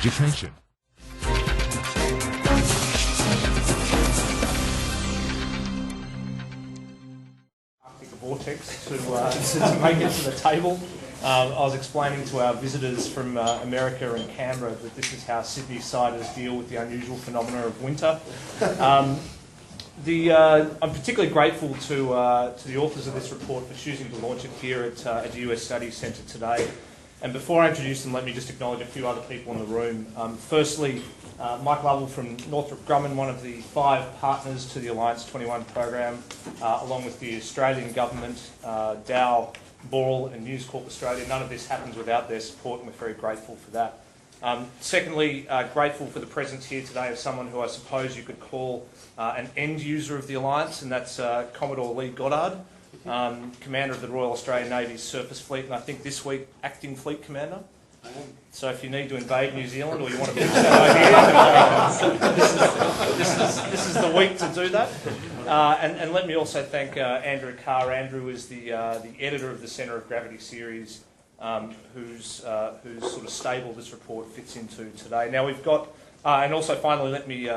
education. Arctic vortex to make it to the table. I was explaining to our visitors from America and Canberra that this is how Sydney-siders deal with the unusual phenomena of winter. I'm particularly grateful to the authors of this report for choosing to launch it here at the US Studies Centre today. And before I introduce them, let me just acknowledge a few other people in the room. Firstly, Mike Lovell from Northrop Grumman, one of the 5 partners to the Alliance 21 program, along with the Australian Government, Dow, Boral and News Corp Australia. None of this happens without their support, and we're very grateful for that. Secondly, grateful for the presence here today of someone who I suppose you could call an end user of the Alliance, and that's Commodore Lee Goddard, Commander of the Royal Australian Navy's Surface Fleet, and I think this week Acting Fleet Commander. So if you need to invade New Zealand or you want to pitch that idea, this is the week to do that. And let me also thank Andrew Carr. Andrew is the editor of the Centre of Gravity series, whose sort of stable this report fits into today. Now we've got, and also finally let me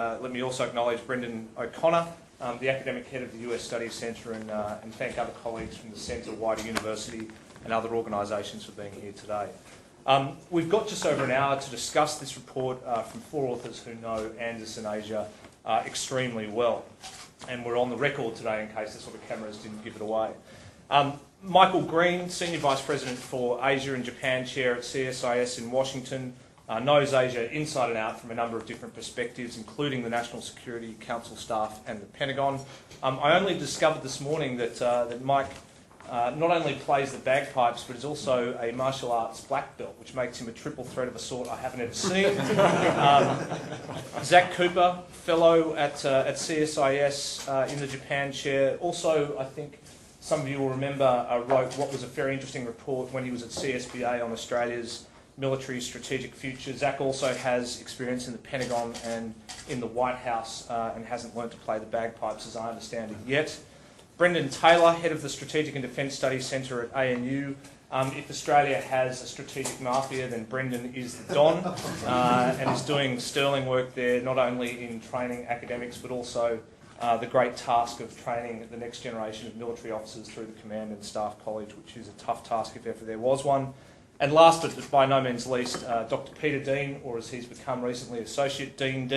also acknowledge Brendan O'Connor, the academic head of the US Studies Centre, and thank other colleagues from the Centre, wider university, and other organisations for being here today. We've got just over an hour to discuss this report from 4 authors who know ANZUS and Asia extremely well. And we're on the record today in case the sort of cameras didn't give it away. Michael Green, Senior Vice President for Asia and Japan Chair at CSIS in Washington, knows Asia inside and out from a number of different perspectives, including the National Security Council staff and the Pentagon. I only discovered this morning that Mike not only plays the bagpipes, but is also a martial arts black belt, which makes him a triple threat of a sort I haven't ever seen. Zack Cooper, fellow at CSIS in the Japan chair. Also, I think some of you will remember, wrote what was a very interesting report when he was at CSBA on Australia's military strategic future. Zack also has experience in the Pentagon and in the White House and hasn't learned to play the bagpipes, as I understand it, yet. Brendan Taylor, head of the Strategic and Defence Studies Centre at ANU. If Australia has a strategic mafia, then Brendan is the Don and is doing sterling work there, not only in training academics, but also the great task of training the next generation of military officers through the Command and Staff College, which is a tough task if ever there was one. And last but by no means least, Dr. Peter Dean, or as he's become recently, Associate Dean,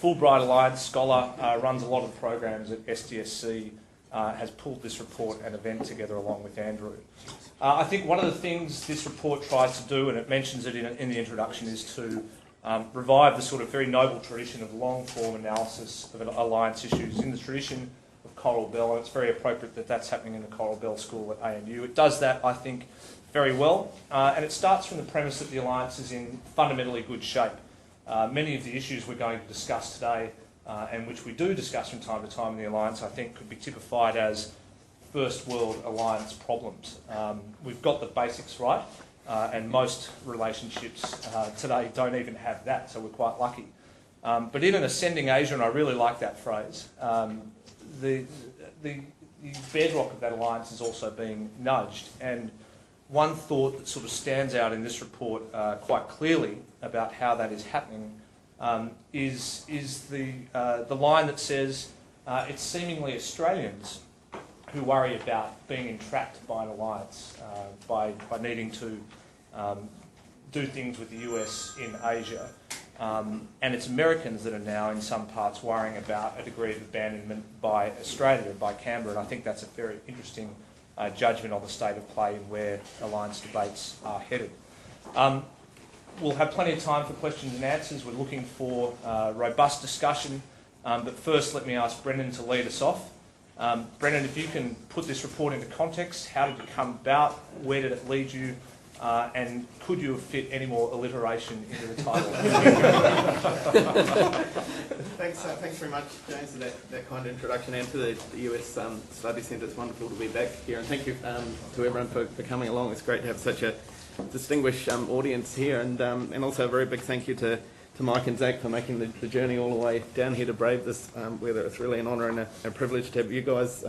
Fulbright Alliance scholar, runs a lot of programs at SDSC, has pulled this report and event together along with Andrew. I think one of the things this report tries to do, and it mentions it in the introduction, is to revive the sort of very noble tradition of long-form analysis of alliance issues in the tradition of Coral Bell, and it's very appropriate that that's happening in the Coral Bell School at ANU. It does that, I think, very well, and it starts from the premise that the alliance is in fundamentally good shape. Many of the issues we're going to discuss today, and which we do discuss from time to time in the Alliance, I think could be typified as First World Alliance problems. We've got the basics right, and most relationships today don't even have that, so we're quite lucky. But in an ascending Asia, and I really like that phrase, the bedrock of that alliance is also being nudged. And one thought that sort of stands out in this report quite clearly about how that is happening is the line that says it's seemingly Australians who worry about being entrapped by an alliance, by needing to do things with the US in Asia. And it's Americans that are now in some parts worrying about a degree of abandonment by Australia, by Canberra, and I think that's a very interesting judgment on the state of play and where alliance debates are headed. We'll have plenty of time for questions and answers. We're looking for robust discussion, but first let me ask Brendan to lead us off. Brendan, if you can put this report into context, how did it come about, where did it lead you, and could you have fit any more alliteration into the title? Thanks very much, James, for that kind introduction, and to the US Studies Centre. It's wonderful to be back here, and thank you to everyone for coming along. It's great to have such a distinguished audience here, and also a very big thank you to Mike and Zack for making the journey all the way down here to brave this weather. It's really an honour and a privilege to have you guys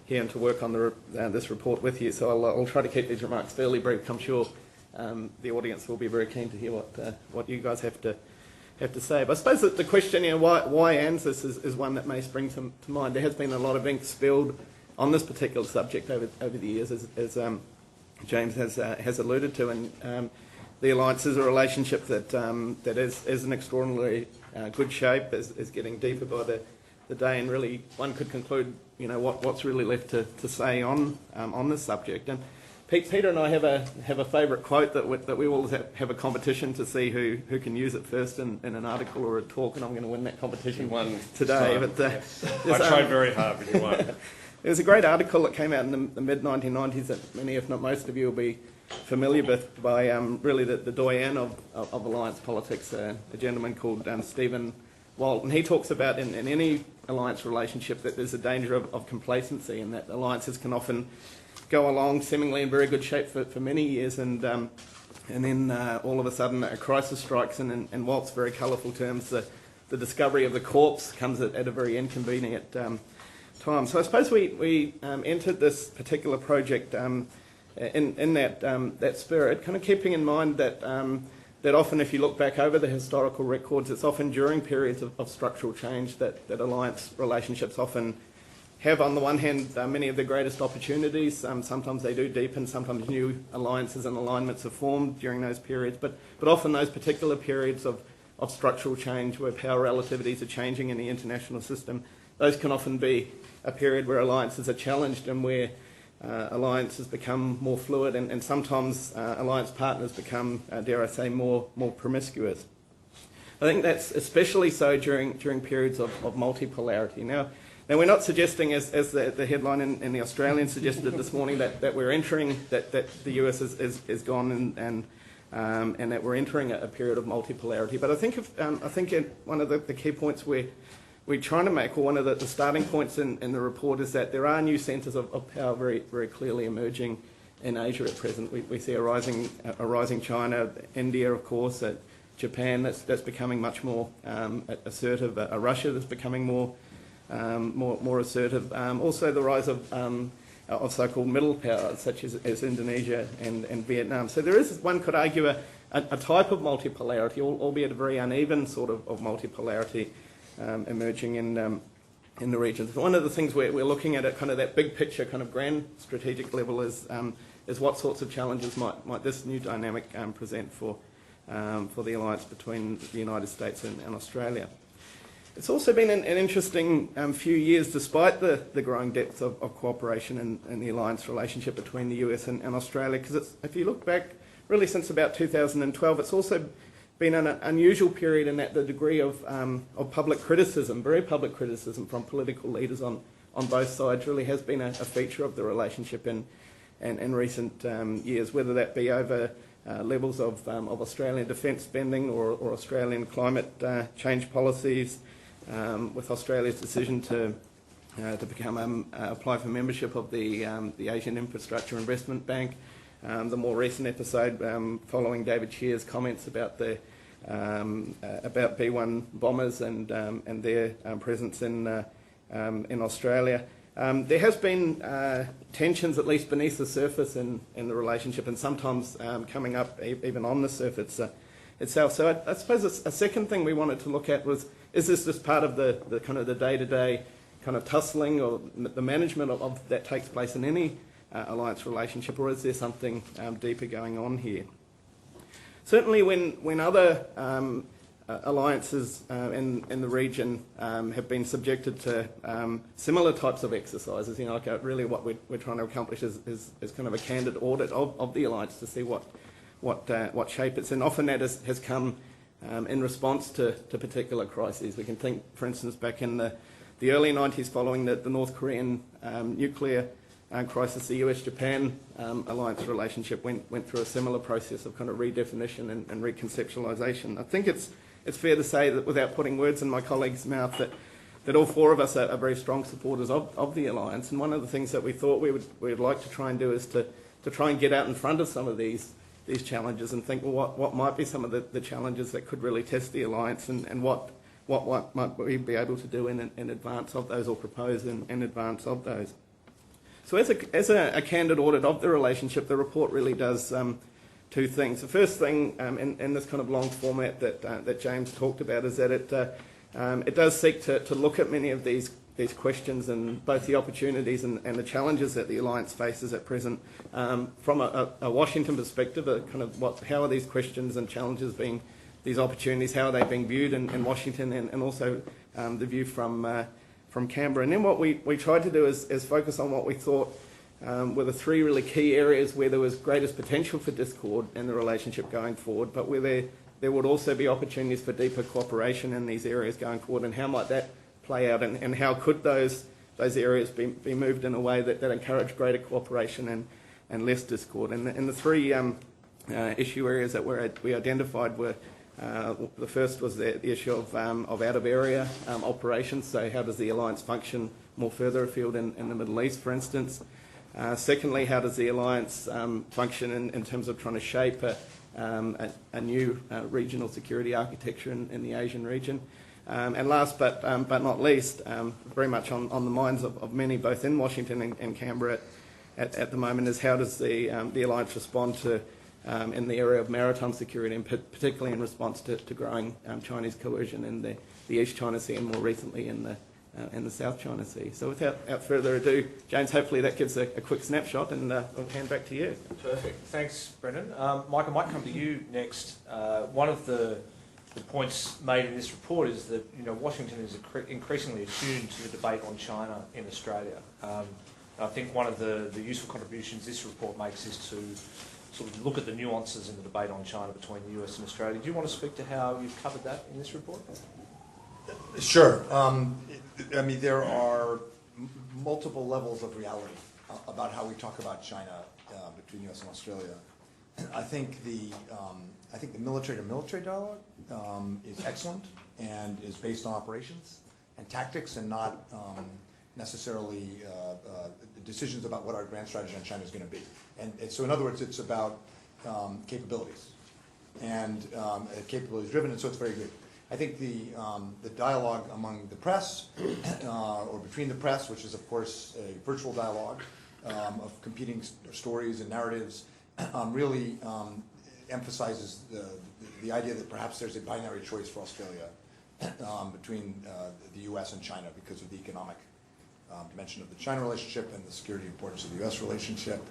here and to work on this report with you. So I'll try to keep these remarks fairly brief. I'm sure the audience will be very keen to hear what you guys have to say. But I suppose that the question, why ANZUS is one that may spring to mind. There has been a lot of ink spilled on this particular subject over the years, as James has alluded to, and the Alliance is a relationship that is in extraordinarily good shape, is getting deeper by the day, and really one could conclude, what's really left to say on this subject. And Peter and I have a favourite quote that we always have a competition to see who can use it first in an article or a talk, and I'm going to win that competition today. But I tried very hard, but you won. There's a great article that came out in the mid-1990s that many, if not most of you, will be familiar with by really the doyen of alliance politics, a gentleman called Stephen Walt. And he talks about in any alliance relationship that there's a danger of complacency, and that alliances can often go along seemingly in very good shape for many years, and then all of a sudden a crisis strikes, and in Walt's very colourful terms, the discovery of the corpse comes at a very inconvenient time. So I suppose we entered this particular project in that spirit, kind of keeping in mind that often, if you look back over the historical records, it's often during periods of structural change that alliance relationships often have, on the one hand, many of the greatest opportunities. Sometimes they do deepen, sometimes new alliances and alignments are formed during those periods, but often those particular periods of structural change where power relativities are changing in the international system, those can often be a period where alliances are challenged and where alliances become more fluid, and sometimes alliance partners become, dare I say, more promiscuous. I think that's especially so during periods of multipolarity. Now we're not suggesting, as the headline in the Australian suggested this morning, that we're entering, that the US is gone and that we're entering a period of multipolarity. But I think one of the key points we're trying to make, or one of the starting points in the report, is that there are new centres of power very, very clearly emerging in Asia at present. We see a rising China, India, of course, Japan that's becoming much more assertive, Russia that's becoming more assertive. Also the rise of so-called middle powers such as Indonesia and Vietnam. So there is, one could argue, a type of multipolarity, albeit a very uneven sort of multipolarity, emerging in the region. One of the things we're looking at kind of that big picture, kind of grand strategic level, is what sorts of challenges might this new dynamic present for the alliance between the United States and Australia. It's also been an interesting few years, despite the growing depth of cooperation in the alliance relationship between the US and Australia, because if you look back really since about 2012, it's also been an unusual period in that the degree of public criticism, very public criticism from political leaders on both sides, really has been a feature of the relationship in recent years, whether that be over levels of Australian defence spending or Australian climate change policies, with Australia's decision to apply for membership of the Asian Infrastructure Investment Bank. The more recent episode following David Shear's comments about B-1 bombers and their presence in Australia. There has been tensions, at least beneath the surface, in the relationship, and sometimes coming up even on the surface itself. So I suppose a second thing we wanted to look at was, is this just part of the kind of the day-to-day kind of tussling or the management of that takes place in any alliance relationship, or is there something deeper going on here? Certainly when other alliances in the region have been subjected to similar types of exercises, really what we're trying to accomplish is kind of a candid audit of the alliance to see what shape it's in. Often that has come in response to particular crises. We can think, for instance, back in the early 90s following the North Korean nuclear crisis, the US-Japan alliance relationship went through a similar process of kind of redefinition and reconceptualisation. I think it's fair to say that, without putting words in my colleague's mouth, that all four of us are very strong supporters of the alliance. And one of the things that we thought we would like to try and do is to try and get out in front of some of these challenges and think, well, what might be some of the challenges that could really test the alliance, and what might we be able to do in advance of those, or propose in advance of those. So as a candid audit of the relationship, the report really does two things. The first thing in this kind of long format that James talked about is that it does seek to look at many of these questions and both the opportunities and the challenges that the Alliance faces at present from a Washington perspective, how are these questions and challenges these opportunities, how are they being viewed in Washington, and also the view from Canberra. And then what we tried to do is focus on what we thought were the three really key areas where there was greatest potential for discord in the relationship going forward, but where there would also be opportunities for deeper cooperation in these areas going forward, and how might that play out, and how could those areas be moved in a way that encourage greater cooperation and less discord. And the three issue areas that we identified were the first was the issue of out-of-area operations, so how does the Alliance function more further afield in the Middle East, for instance. Secondly, how does the Alliance function in terms of trying to shape a new regional security architecture in the Asian region. And last but not least, very much on the minds of many, both in Washington and Canberra at the moment, is how does the Alliance respond to in the area of maritime security, and particularly in response to growing Chinese coercion in the East China Sea and more recently in the South China Sea. So without further ado, James, hopefully that gives a quick snapshot, and I'll hand back to you. Perfect. Thanks, Brendan. Mike, I might come to you next. One of the points made in this report is that Washington is increasingly attuned to the debate on China in Australia. I think one of the useful contributions this report makes is to sort of look at the nuances in the debate on China between the US and Australia. Do you want to speak to how you've covered that in this report? Sure. I mean, there are multiple levels of reality about how we talk about China between US and Australia. I think the military-to-military dialogue is excellent and is based on operations and tactics, and not necessarily decisions about what our grand strategy on China is going to be. And so, in other words, it's about capabilities and capabilities driven, and so it's very good. I think the dialogue among the press or between the press, which is of course a virtual dialogue of competing stories and narratives, really emphasizes the idea that perhaps there's a binary choice for Australia between the U.S. and China because of the economic dimension of the China relationship and the security importance of the U.S. relationship.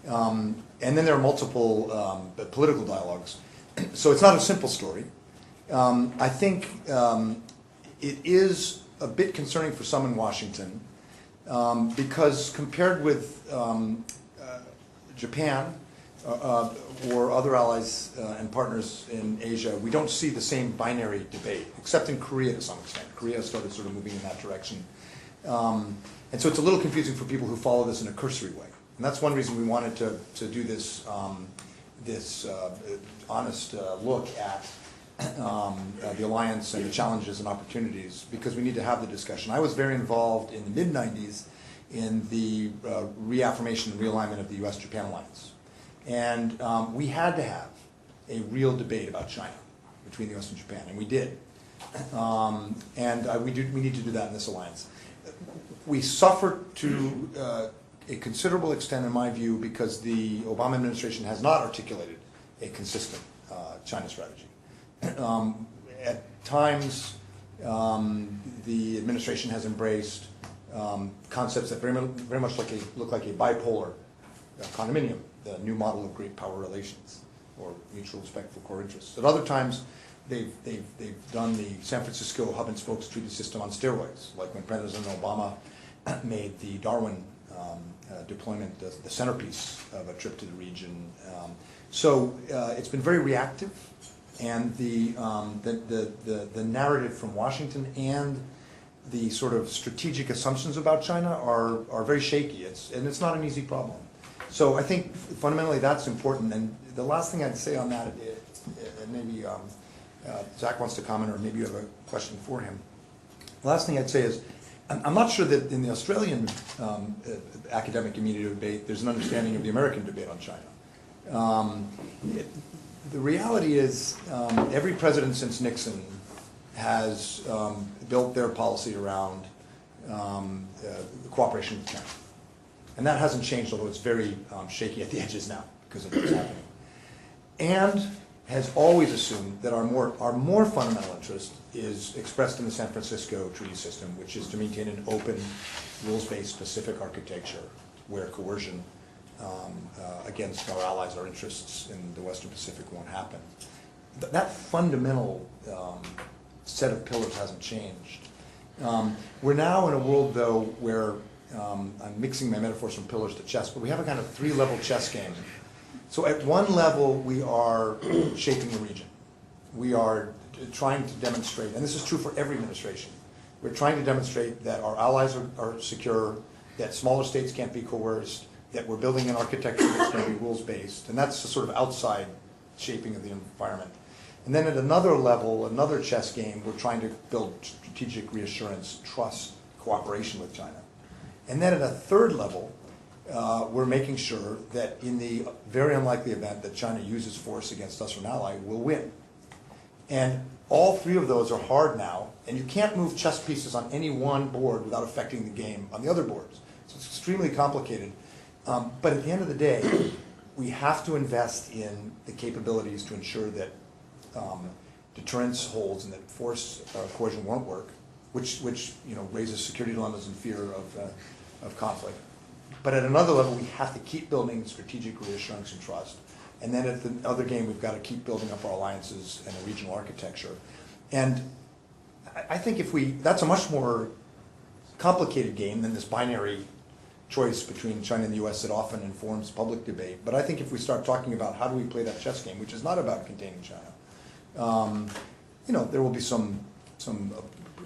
And then there are multiple political dialogues. So it's not a simple story. I think it is a bit concerning for some in Washington because compared with Japan or other allies and partners in Asia, we don't see the same binary debate, except in Korea to some extent. Korea started sort of moving in that direction. And so it's a little confusing for people who follow this in a cursory way. And that's one reason we wanted to do this, honest look at the Alliance and the challenges and opportunities, because we need to have the discussion. I was very involved in the mid-90s in the reaffirmation and realignment of the U.S.-Japan alliance. And we had to have a real debate about China between the U.S. and Japan, and we did. We need to do that in this alliance. We suffered to a considerable extent, in my view, because the Obama administration has not articulated a consistent China strategy. At times, the administration has embraced concepts that very much look like a bipolar condominium, the new model of great power relations, or mutual respect for core interests. At other times, they've done the San Francisco hub and spokes treaty system on steroids, like when President Obama made the Darwin deployment the centerpiece of a trip to the region. So it's been very reactive, and the narrative from Washington and the sort of strategic assumptions about China are very shaky. And it's not an easy problem. So I think fundamentally that's important. And the last thing I'd say on that, and maybe Zack wants to comment, or maybe you have a question for him. The last thing I'd say is, I'm not sure that in the Australian academic community debate there's an understanding of the American debate on China. The reality is every president since Nixon has built their policy around cooperation with China. And that hasn't changed, although it's very shaky at the edges now because of what's happening. and has always assumed that our more fundamental interest is expressed in the San Francisco treaty system, which is to maintain an open, rules-based Pacific architecture where coercion against our allies, our interests in the Western Pacific won't happen. That fundamental set of pillars hasn't changed. We're now in a world, though, where I'm mixing my metaphors from pillars to chess, but we have a kind of three-level chess game. So at one level, we are shaping the region. We are trying to demonstrate, and this is true for every administration, we're trying to demonstrate that our allies are secure, that smaller states can't be coerced, that we're building an architecture that's going to be rules-based, and that's the sort of outside shaping of the environment. And then at another level, another chess game, we're trying to build strategic reassurance, trust, cooperation with China. And then at a third level, we're making sure that in the very unlikely event that China uses force against us or an ally, we'll win. And all three of those are hard now, and you can't move chess pieces on any one board without affecting the game on the other boards. So it's extremely complicated. But at the end of the day, we have to invest in the capabilities to ensure that deterrence holds and that force coercion won't work, which raises security dilemmas and fear of conflict. But at another level, we have to keep building strategic reassurance and trust. And then at the other game, we've got to keep building up our alliances and a regional architecture. And I think that's a much more complicated game than this binary choice between China and the US that often informs public debate. But I think if we start talking about how do we play that chess game, which is not about containing China, there will be some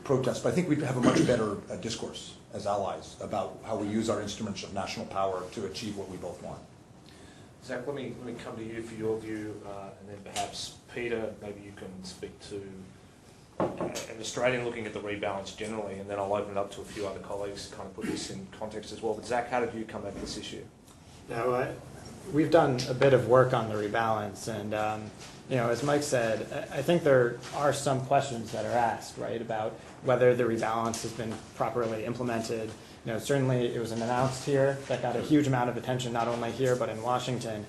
protests. But I think we'd have a much better discourse as allies about how we use our instruments of national power to achieve what we both want. Zach, let me come to you for your view, and then perhaps Peter, maybe you can speak to an Australian looking at the rebalance generally, and then I'll open it up to a few other colleagues to kind of put this in context as well. But Zach, how did you come at this issue? No, we've done a bit of work on the rebalance, and as Mike said, I think there are some questions that are asked, right, about whether the rebalance has been properly implemented. Certainly it was announced here that got a huge amount of attention, not only here but in Washington.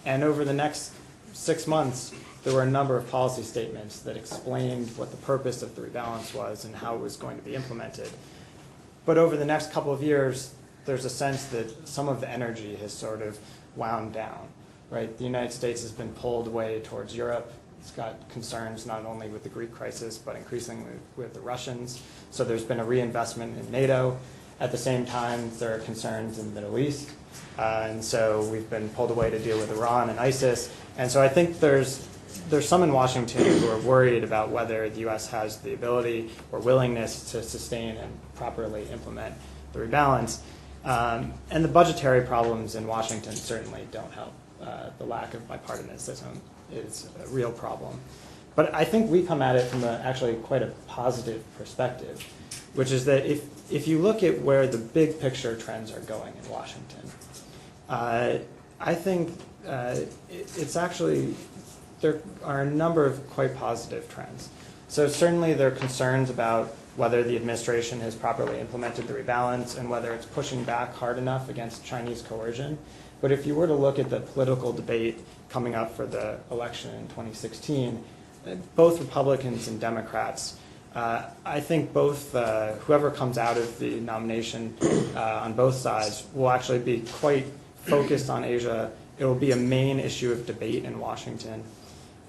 And over the next 6 months, there were a number of policy statements that explained what the purpose of the rebalance was and how it was going to be implemented. But over the next couple of years, there's a sense that some of the energy has sort of wound down, right? The United States has been pulled away towards Europe. It's got concerns not only with the Greek crisis, but increasingly with the Russians. So there's been a reinvestment in NATO. At the same time, there are concerns in the Middle East. And so we've been pulled away to deal with Iran and ISIS. And so I think there's some in Washington who are worried about whether the U.S. has the ability or willingness to sustain and properly implement the rebalance. And the budgetary problems in Washington certainly don't help. The lack of bipartisanism is a real problem. But I think we come at it from actually quite a positive perspective, which is that if you look at where the big picture trends are going in Washington, I think it's actually, there are a number of quite positive trends. So certainly there are concerns about whether the administration has properly implemented the rebalance and whether it's pushing back hard enough against Chinese coercion. But if you were to look at the political debate coming up for the election in 2016, both Republicans and Democrats, I think both whoever comes out of the nomination on both sides will actually be quite focused on Asia. It will be a main issue of debate in Washington.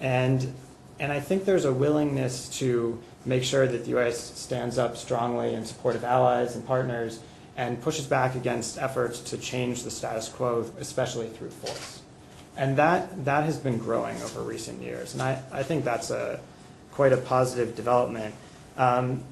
And I think there's a willingness to make sure that the U.S. stands up strongly in support of allies and partners and pushes back against efforts to change the status quo, especially through force. And that has been growing over recent years. And I think that's quite a positive development. And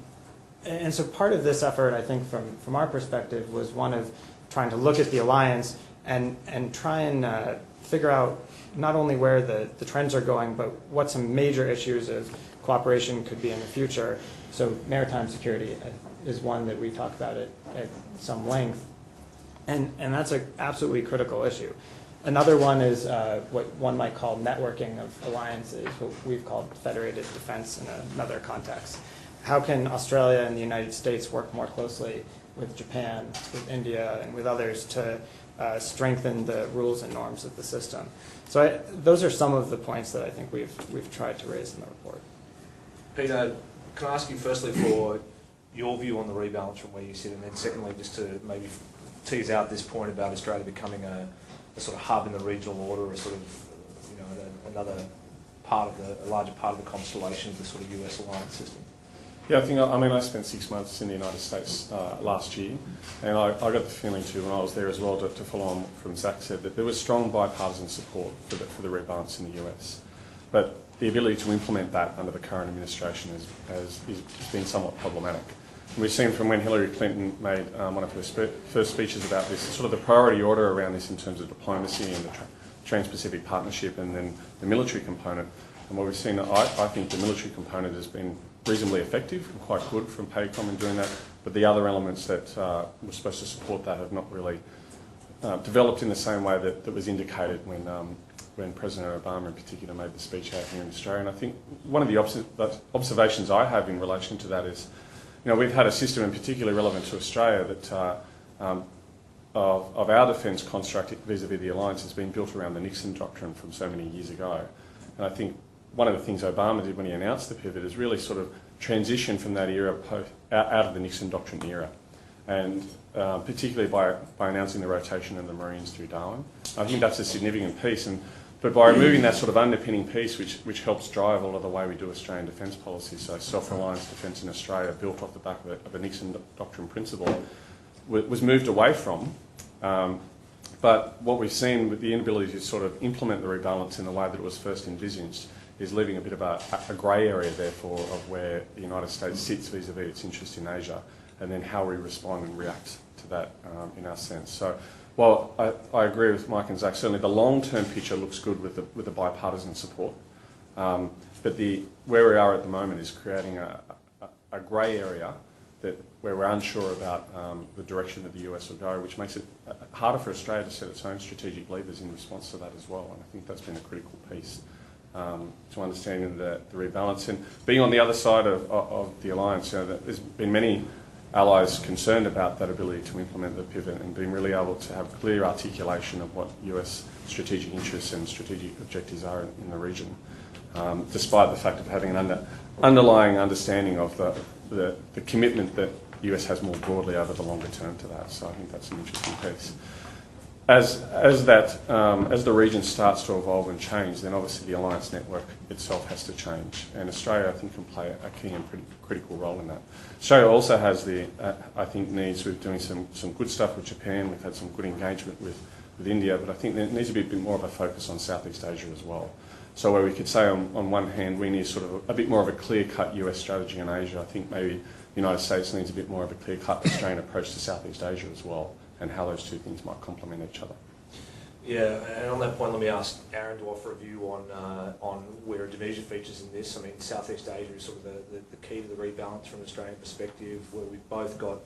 so part of this effort, I think, from our perspective, was one of trying to look at the alliance and try and figure out not only where the trends are going, but what some major issues of cooperation could be in the future. So maritime security is one that we talk about at some length. And that's an absolutely critical issue. Another one is what one might call networking of alliances, what we've called federated defense in another context. How can Australia and the United States work more closely with Japan, with India, and with others to strengthen the rules and norms of the system. So those are some of the points that I think we've tried to raise in the report. Peter, can I ask you firstly for your view on the rebalance from where you sit, and then secondly just to maybe tease out this point about Australia becoming a sort of hub in the regional order, a sort of, you know, another part of a larger part of the constellation of the sort of US alliance system? Yeah, I spent 6 months in the United States last year, and I got the feeling too when I was there as well, to follow on from Zack said, that there was strong bipartisan support for the rebalance in the US. But the ability to implement that under the current administration has been somewhat problematic. And we've seen from when Hillary Clinton made one of her first speeches about this, sort of the priority order around this in terms of diplomacy and the Trans-Pacific Partnership, and then the military component. And what we've seen, I think the military component has been reasonably effective and quite good from PACOM in doing that, but the other elements that were supposed to support that have not really developed in the same way that was indicated when President Obama in particular made the speech out here in Australia. And I think one of the observations I have in relation to that is, you know, we've had a system in particular relevant to Australia that of our defence construct vis-a-vis the alliance has been built around the Nixon doctrine from so many years ago. And I think one of the things Obama did when he announced the pivot is really sort of transition from that era out of the Nixon doctrine era, and particularly by announcing the rotation of the Marines through Darwin. I think that's a significant piece, but by removing that sort of underpinning piece which helps drive a lot of the way we do Australian defence policy, so self-reliance defence in Australia built off the back of a Nixon doctrine principle, was moved away from. But what we've seen with the inability to sort of implement the rebalance in the way that it was first envisaged is leaving a bit of a grey area, therefore, of where the United States sits vis-a-vis its interest in Asia, and then how we respond and react to that in our sense. So while I agree with Mike and Zack, certainly the long-term picture looks good with the bipartisan support, but where we are at the moment is creating a grey area where we're unsure about the direction that the US will go, which makes it harder for Australia to set its own strategic levers in response to that as well. And I think that's been a critical piece to understanding the rebalance. And being on the other side of the alliance, you know, there's been many allies concerned about that ability to implement the pivot and being really able to have clear articulation of what US strategic interests and strategic objectives are in the region, despite the fact of having an underlying understanding of the commitment that the US has more broadly over the longer term to that. So I think that's an interesting piece. As the region starts to evolve and change, then obviously the alliance network itself has to change, and Australia, I think, can play a key and pretty critical role in that. Australia also has I think, needs. We're doing some good stuff with Japan. We've had some good engagement with India, but I think there needs to be a bit more of a focus on Southeast Asia as well. So where we could say on one hand we need sort of a bit more of a clear-cut US strategy in Asia, I think maybe the United States needs a bit more of a clear-cut Australian approach to Southeast Asia as well, and how those two things might complement each other. Yeah, and on that point, let me ask Aaron to offer a view on where Indonesia features in this. I mean, Southeast Asia is sort of the key to the rebalance from an Australian perspective, where we've both got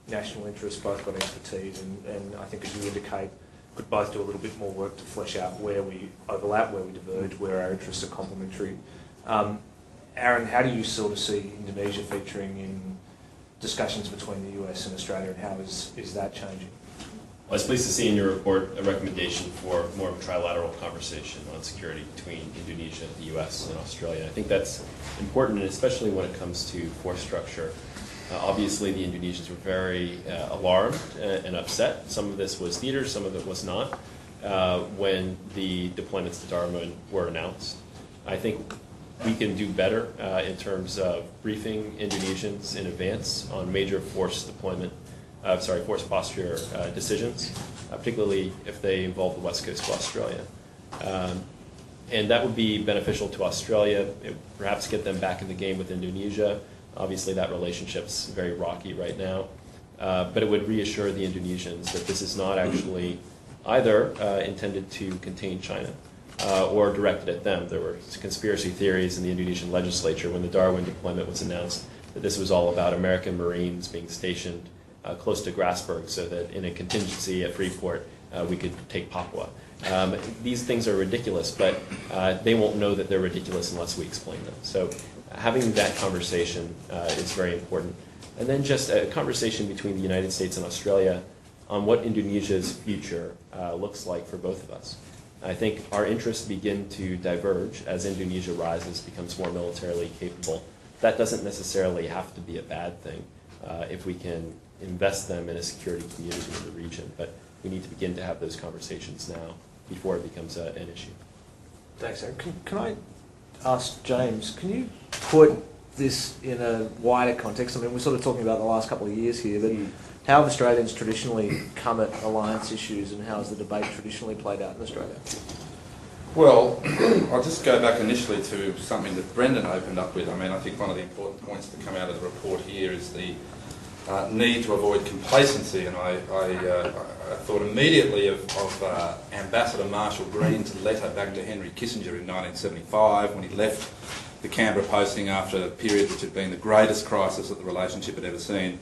national interests, both got expertise, and I think, as you indicate, could both do a little bit more work to flesh out where we overlap, where we diverge, where our interests are complementary. Aaron, how do you sort of see Indonesia featuring in discussions between the US and Australia, and how is that changing? I was pleased to see in your report a recommendation for more of a trilateral conversation on security between Indonesia, the US, and Australia. I think that's important, and especially when it comes to force structure. Obviously, the Indonesians were very alarmed and upset. Some of this was theater, some of it was not, when the deployments to Darwin were announced. I think we can do better in terms of briefing Indonesians in advance on major force posture decisions, particularly if they involve the west coast of Australia. And that would be beneficial to Australia, perhaps get them back in the game with Indonesia. Obviously, that relationship's very rocky right now. But it would reassure the Indonesians that this is not actually either intended to contain China or directed at them. There were conspiracy theories in the Indonesian legislature when the Darwin deployment was announced that this was all about American Marines being stationed close to Grasberg so that in a contingency at Freeport we could take Papua. These things are ridiculous, but they won't know that they're ridiculous unless we explain them. So having that conversation is very important. And then just a conversation between the United States and Australia on what Indonesia's future looks like for both of us. I think our interests begin to diverge as Indonesia rises, becomes more militarily capable. That doesn't necessarily have to be a bad thing if we can invest them in a security community in the region. But we need to begin to have those conversations now before it becomes an issue. Thanks, Aaron. Can I ask James, can you put this in a wider context? I mean, we're sort of talking about the last couple of years here, but how have Australians traditionally come at alliance issues, and how has the debate traditionally played out in Australia? Well, I'll just go back initially to something that Brendan opened up with. I mean, I think one of the important points to come out of the report here is the need to avoid complacency, and I thought immediately of Ambassador Marshall Green's letter back to Henry Kissinger in 1975 when he left the Canberra posting after a period which had been the greatest crisis that the relationship had ever seen.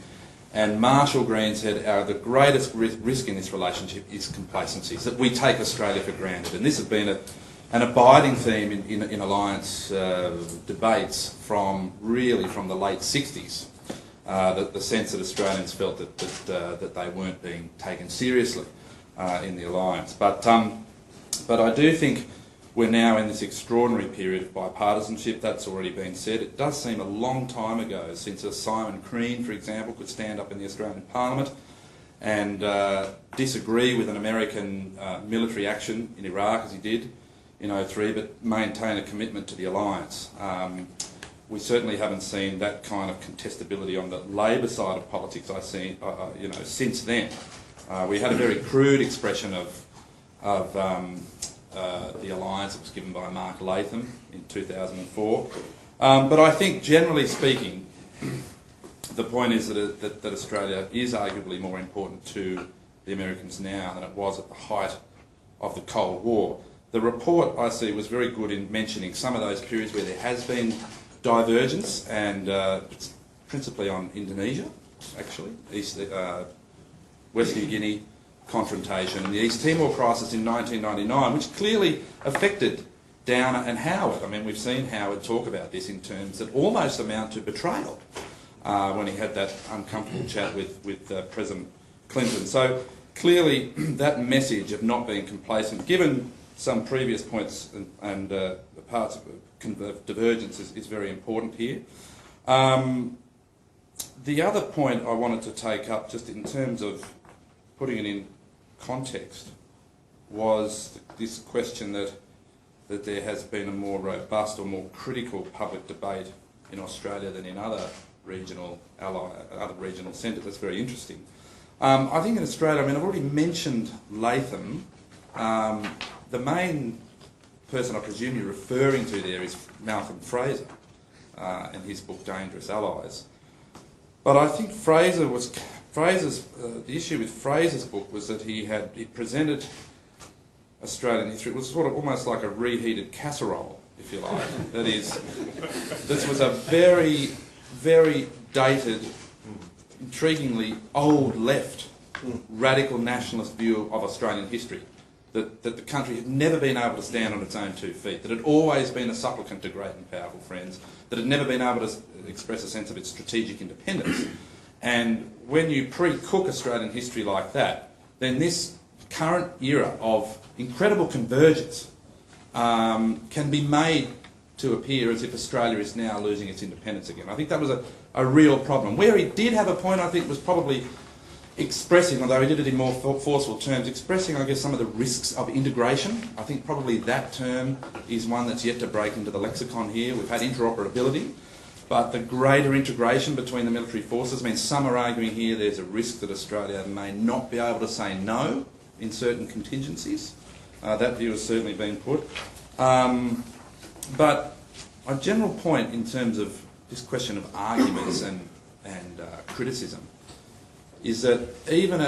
And Marshall Green said, the greatest risk in this relationship is complacency, that we take Australia for granted. And this has been an abiding theme in alliance debates from the late 60s. The sense that Australians felt that they weren't being taken seriously in the alliance. But I do think we're now in this extraordinary period of bipartisanship. That's already been said. It does seem a long time ago since a Simon Crean, for example, could stand up in the Australian Parliament and disagree with an American military action in Iraq, as he did in 2003, but maintain a commitment to the alliance. We certainly haven't seen that kind of contestability on the Labor side of politics. Since then, we had a very crude expression of the alliance that was given by Mark Latham in 2004. But I think, generally speaking, the point is that Australia is arguably more important to the Americans now than it was at the height of the Cold War. The report, I see, was very good in mentioning some of those periods where there has been divergence, and it's principally on Indonesia, actually, West New Guinea confrontation, and the East Timor crisis in 1999, which clearly affected Downer and Howard. I mean, we've seen Howard talk about this in terms that almost amount to betrayal when he had that uncomfortable chat with President Clinton. So clearly that message of not being complacent, given some previous points and parts of divergence, is very important here. The other point I wanted to take up, just in terms of putting it in context, was this question that there has been a more robust or more critical public debate in Australia than in other regional centres. That's very interesting. I think in Australia, I mean, I've already mentioned Latham. The main person I presume you're referring to there is Malcolm Fraser and his book Dangerous Allies. But I think the issue with Fraser's book was that he presented Australian history. It was sort of almost like a reheated casserole, if you like. That is, this was a very, very dated, intriguingly old left, radical nationalist view of Australian history. That the country had never been able to stand on its own 2 feet, that it had always been a supplicant to great and powerful friends, that it had never been able to express a sense of its strategic independence. And when you pre-cook Australian history like that, then this current era of incredible convergence can be made to appear as if Australia is now losing its independence again. I think that was a real problem. Where he did have a point, I think, was probably expressing, although he did it in more forceful terms, expressing, I guess, some of the risks of integration. I think probably that term is one that's yet to break into the lexicon here. We've had interoperability, but the greater integration between the military forces means some are arguing here there's a risk that Australia may not be able to say no in certain contingencies. That view has certainly been put. But a general point in terms of this question of arguments and criticism is that even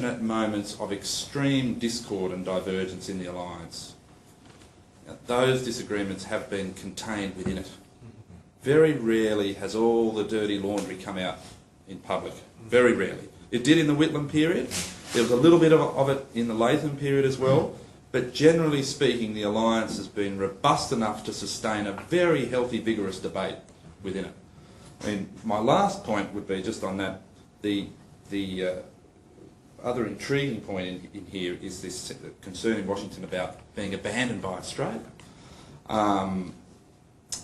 at moments of extreme discord and divergence in the alliance, those disagreements have been contained within it. Very rarely has all the dirty laundry come out in public. Very rarely. It did in the Whitlam period. There was a little bit of it in the Latham period as well. But generally speaking, the alliance has been robust enough to sustain a very healthy, vigorous debate within it. I mean, my last point would be just on that, the the other intriguing point in here is this concern in Washington about being abandoned by Australia.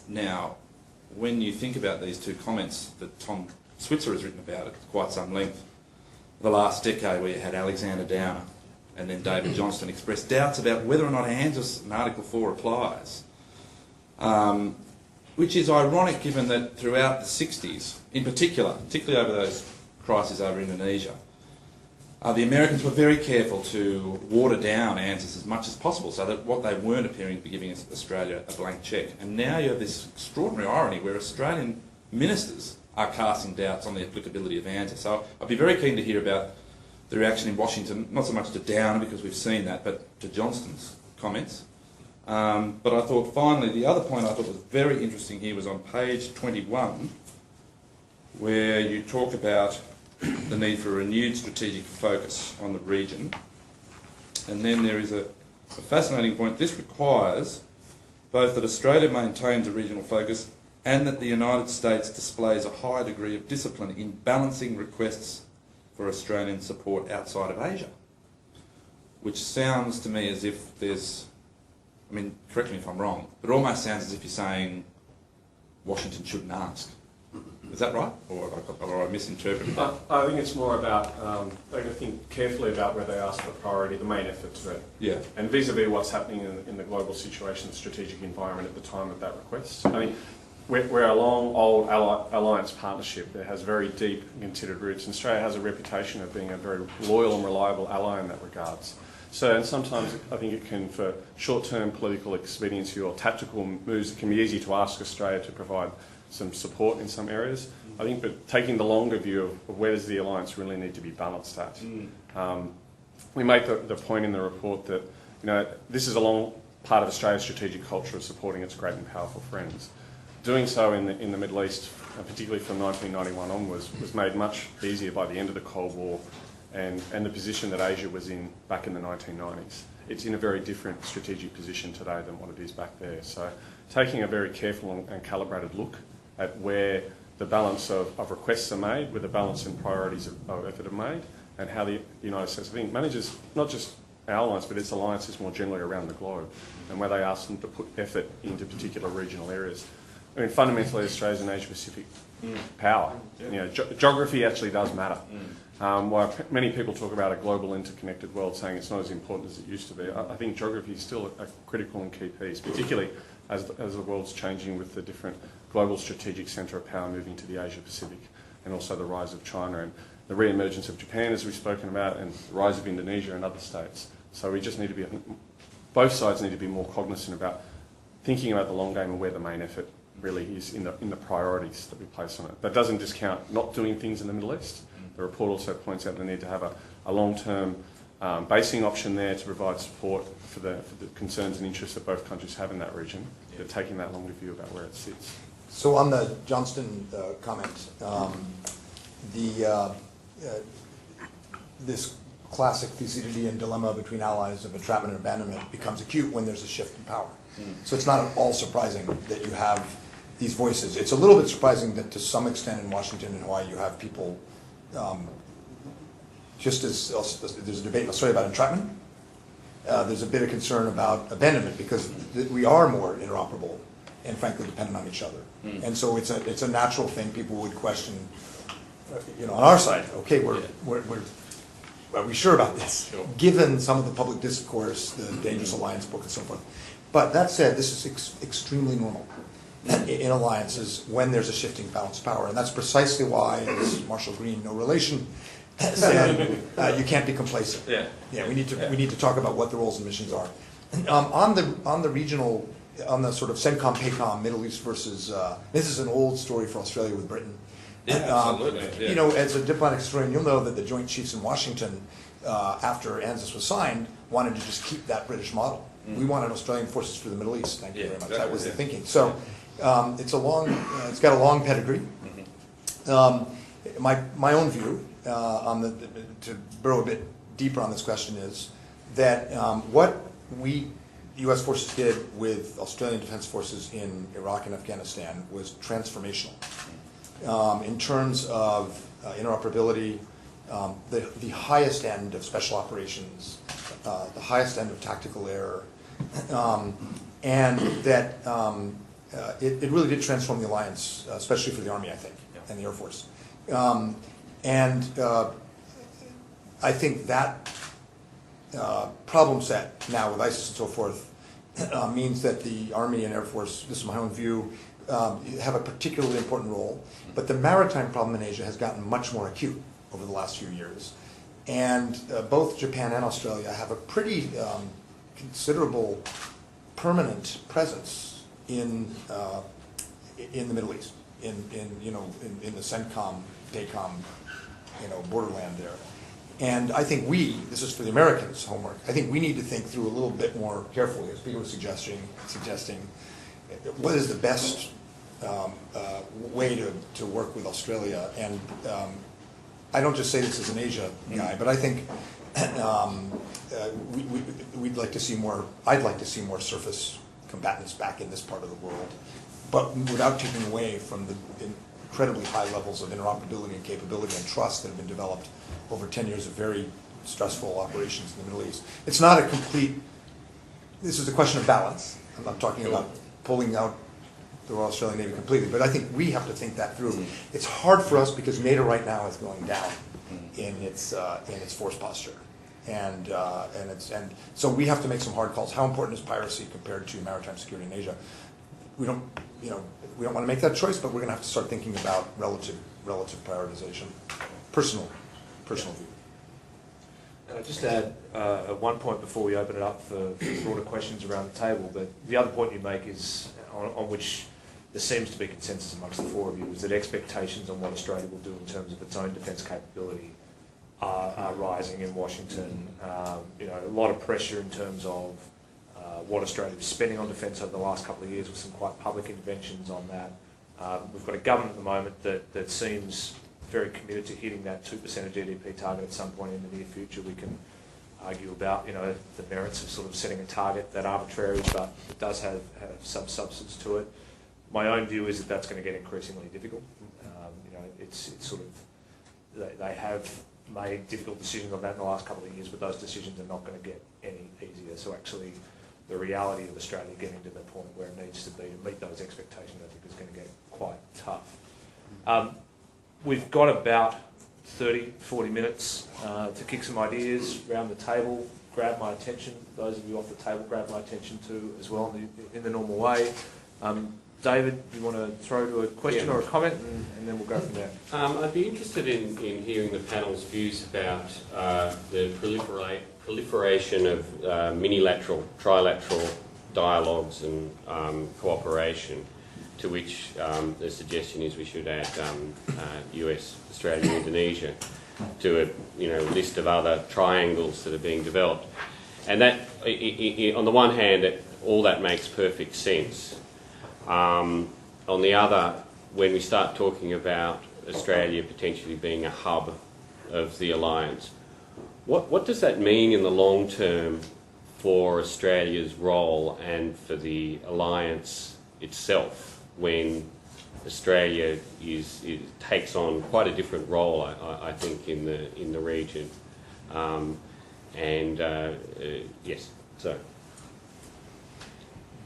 Now, when you think about these two comments that Tom Switzer has written about at quite some length, the last decade where you had Alexander Downer and then David Johnston expressed doubts about whether or not ANZUS and Article 4 applies, which is ironic given that throughout the 60s, in particularly over those crises over Indonesia, the Americans were very careful to water down ANZUS as much as possible so that what they weren't appearing to be giving Australia a blank check. And now you have this extraordinary irony where Australian ministers are casting doubts on the applicability of ANZUS. So I'd be very keen to hear about the reaction in Washington, not so much to Downer because we've seen that, but to Johnston's comments. But I thought finally, the other point I thought was very interesting here was on page 21, where you talk about the need for a renewed strategic focus on the region. And then there is a fascinating point. This requires both that Australia maintains a regional focus and that the United States displays a high degree of discipline in balancing requests for Australian support outside of Asia. Which sounds to me as if there's, I mean, correct me if I'm wrong, but it almost sounds as if you're saying Washington shouldn't ask. Is that right? Or I misinterpreted that? I think it's more about, they're going to think carefully about where they ask for priority, the main effort to it. Yeah. And vis-a-vis what's happening in the global situation, the strategic environment at the time of that request. I mean, we're a long, old alliance partnership that has very deep and considered roots. And Australia has a reputation of being a very loyal and reliable ally in that regards. So, and sometimes I think it can, for short-term political expediency or tactical moves, it can be easy to ask Australia to provide some support in some areas. I think, but taking the longer view of where does the alliance really need to be balanced at. We make the point in the report that, you know, this is a long part of Australia's strategic culture of supporting its great and powerful friends. Doing so in the Middle East, particularly from 1991 onwards, was made much easier by the end of the Cold War and the position that Asia was in back in the 1990s. It's in a very different strategic position today than what it is back there. So taking a very careful and calibrated look at where the balance of requests are made, where the balance and priorities of effort are made, and how the United States, I think, manages not just our alliance, but its alliances more generally around the globe, and where they ask them to put effort into particular regional areas. I mean, fundamentally, Australia's an Asia-Pacific power. You know, geography actually does matter. While many people talk about a global interconnected world, saying it's not as important as it used to be, I think geography is still a critical and key piece, particularly as the world's changing with the different global strategic centre of power moving to the Asia-Pacific, and also the rise of China and the re-emergence of Japan, as we've spoken about, and the rise of Indonesia and other states. So we just need to be, I think, both sides need to be more cognizant about thinking about the long game and where the main effort really is in the priorities that we place on it. That doesn't discount not doing things in the Middle East. The report also points out the need to have a long-term basing option there to provide support for the concerns and interests that both countries have in that region, but taking that longer view about where it sits. So on the Johnston comment, this classic Thucydidean dilemma between allies of entrapment and abandonment becomes acute when there's a shift in power. So it's not at all surprising that you have these voices. It's a little bit surprising that to some extent in Washington and Hawaii you have people, just as there's a debate in Australia about entrapment, there's a bit of concern about abandonment because we are more interoperable and frankly dependent on each other. And so it's a natural thing people would question, you know, on our side, okay, are we sure about this? Sure. Given some of the public discourse, the Dangerous Alliance book and so forth. But that said, this is extremely normal in alliances when there's a shifting balance of power. And that's precisely why, as Marshall Green, no relation, said, you can't be complacent. Yeah, we need to talk about what the roles and missions are. On the regional, on the sort of CENTCOM, PACOM, Middle East versus, this is an old story for Australia with Britain. Yeah, absolutely. Yeah. You know, as a diplomatic historian, you'll know that the Joint Chiefs in Washington, after ANZUS was signed, wanted to just keep that British model. We wanted Australian forces for the Middle East. Thank you very much. That was the thinking. So it's got a long pedigree. My own view to burrow a bit deeper on this question is that what U.S. forces did with Australian Defence Forces in Iraq and Afghanistan was transformational in terms of interoperability, the highest end of special operations, the highest end of tactical air, and that it really did transform the alliance, especially for the Army, I think, and the Air Force. I think that problem set now with ISIS and so forth means that the Army and Air Force, this is my own view, have a particularly important role. But the maritime problem in Asia has gotten much more acute over the last few years. And both Japan and Australia have a pretty considerable permanent presence in the Middle East, in the CENTCOM, DACOM, borderland there. And I think this is for the Americans' homework, I think we need to think through a little bit more carefully, as people are suggesting what is the best way to work with Australia. And I don't just say this as an Asia guy, but I think we'd like to see more, I'd like to see more surface combatants back in this part of the world, but without taking away from the incredibly high levels of interoperability and capability and trust that have been developed over 10 years of very stressful operations in the Middle East. It's not a complete, this is a question of balance. I'm not talking about pulling out the Royal Australian Navy completely, but I think we have to think that through. It's hard for us because NATO right now is going down in its force posture. And so we have to make some hard calls. How important is piracy compared to maritime security in Asia? We don't want to make that choice, but we're going to have to start thinking about relative prioritization. Personal view. And I'll just add one point before we open it up for broader questions around the table. But the other point you make is on which there seems to be consensus amongst the four of you, is that expectations on what Australia will do in terms of its own defence capability are rising in Washington. A lot of pressure in terms of what Australia is spending on defence over the last couple of years, with some quite public interventions on that. We've got a government at the moment that seems very committed to hitting that 2% of GDP target at some point in the near future. We can argue about the merits of sort of setting a target that arbitrary, but it does have some substance to it. My own view is that that's going to get increasingly difficult. It's sort of, they have made difficult decisions on that in the last couple of years, but those decisions are not going to get any easier. So actually, the reality of Australia getting to the point where it needs to be to meet those expectations, I think, is going to get quite tough. We've got about 30, 40 minutes to kick some ideas around the table, grab my attention. Those of you off the table, grab my attention too as well in the normal way. David, you want to throw to a question or a comment, and then we'll go from there. I'd be interested in hearing the panel's views about the proliferation of minilateral, trilateral dialogues and cooperation, to which the suggestion is we should add US, Australia, Indonesia to a list of other triangles that are being developed. And that, on the one hand, all that makes perfect sense. On the other, when we start talking about Australia potentially being a hub of the alliance, what does that mean in the long term for Australia's role and for the alliance itself, when Australia takes on quite a different role, I think, in the region? Yes, so.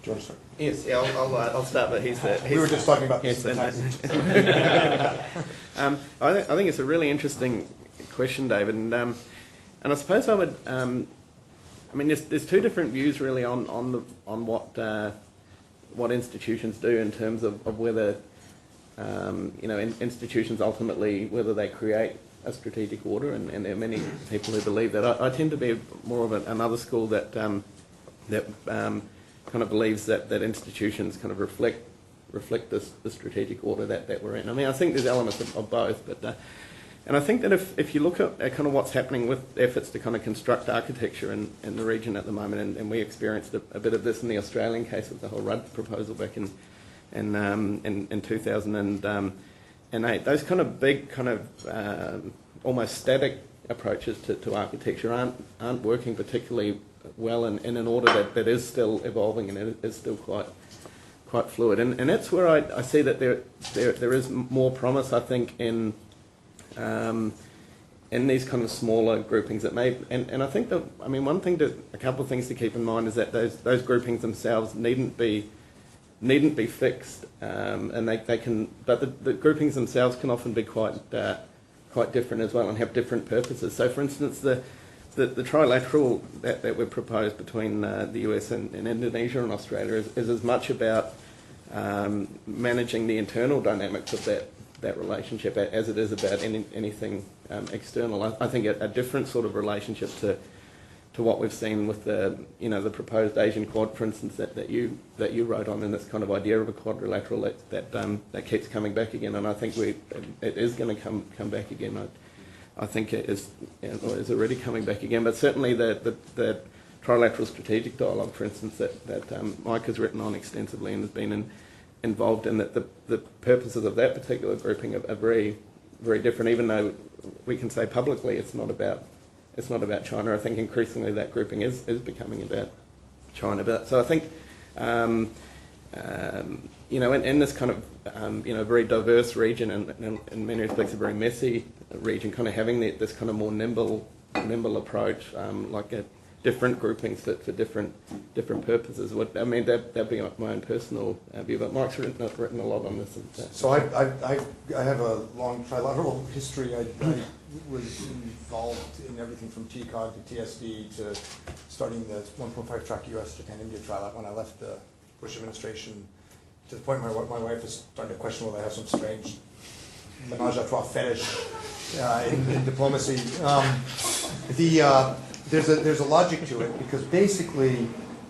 Do you want to start? Yes, yeah, I'll start, but we were just talking about this. I think it's a really interesting question, David, and I suppose I would. There's two different views really on what institutions do in terms of whether institutions ultimately, whether they create a strategic order, and there are many people who believe that. I tend to be more of another school that kind of believes that institutions kind of reflect the strategic order that we're in. I think there's elements of both, but and I think that if you look at kind of what's happening with efforts to kind of construct architecture in the region at the moment, and we experienced a bit of this in the Australian case with the whole Rudd proposal back in 2008, those kind of big kind of almost static approaches to architecture aren't working particularly well in an order that is still evolving and it is still quite fluid, and that's where I see that there is more promise, I think, in in these kind of smaller groupings that may, and I think that, I mean, a couple of things to keep in mind is that those groupings themselves needn't be fixed, and they can, but the groupings themselves can often be quite different as well and have different purposes. So, for instance, the trilateral that we've proposed between the US and Indonesia and Australia is as much about managing the internal dynamics of that relationship as it is about anything external. I think a different sort of relationship to what we've seen with the proposed Asian Quad, for instance, that you wrote on, and this kind of idea of a quadrilateral that keeps coming back again, and I think it is going to come back again. I think it is already coming back again, but certainly the trilateral strategic dialogue, for instance, that Mike has written on extensively and has been involved in, that the purposes of that particular grouping are very, very different, even though we can say publicly it's not about China. I think increasingly that grouping is becoming about China. So I think, in this kind of, very diverse region and in many respects a very messy region, kind of having this kind of more nimble approach, different groupings for different purposes. That'd be my own personal view. But Mike's written a lot on this. So I have a long trilateral history. I was involved in everything from TCOG to TSD to starting the 1.5 track US Japan-India trilateral when I left the Bush administration, to the point where my wife is starting to question whether I have some strange menage a trois fetish in diplomacy. There's a logic to it, because basically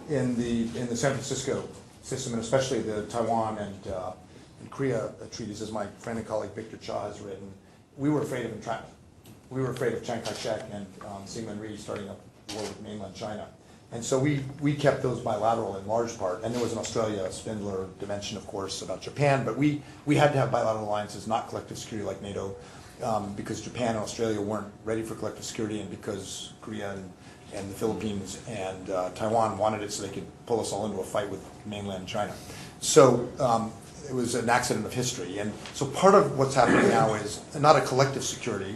in the San Francisco system, and especially the Taiwan and Korea treaties, as my friend and colleague Victor Cha has written, we were afraid of entrapment. We were afraid of Chiang Kai-shek and Syngman Rhee starting a war with mainland China. And so we kept those bilateral in large part. And there was an Australia Spindler dimension, of course, about Japan, but we had to have bilateral alliances, not collective security like NATO, because Japan and Australia weren't ready for collective security, and because Korea and the Philippines and Taiwan wanted it so they could pull us all into a fight with mainland China. So it was an accident of history. And so part of what's happening now is not a collective security,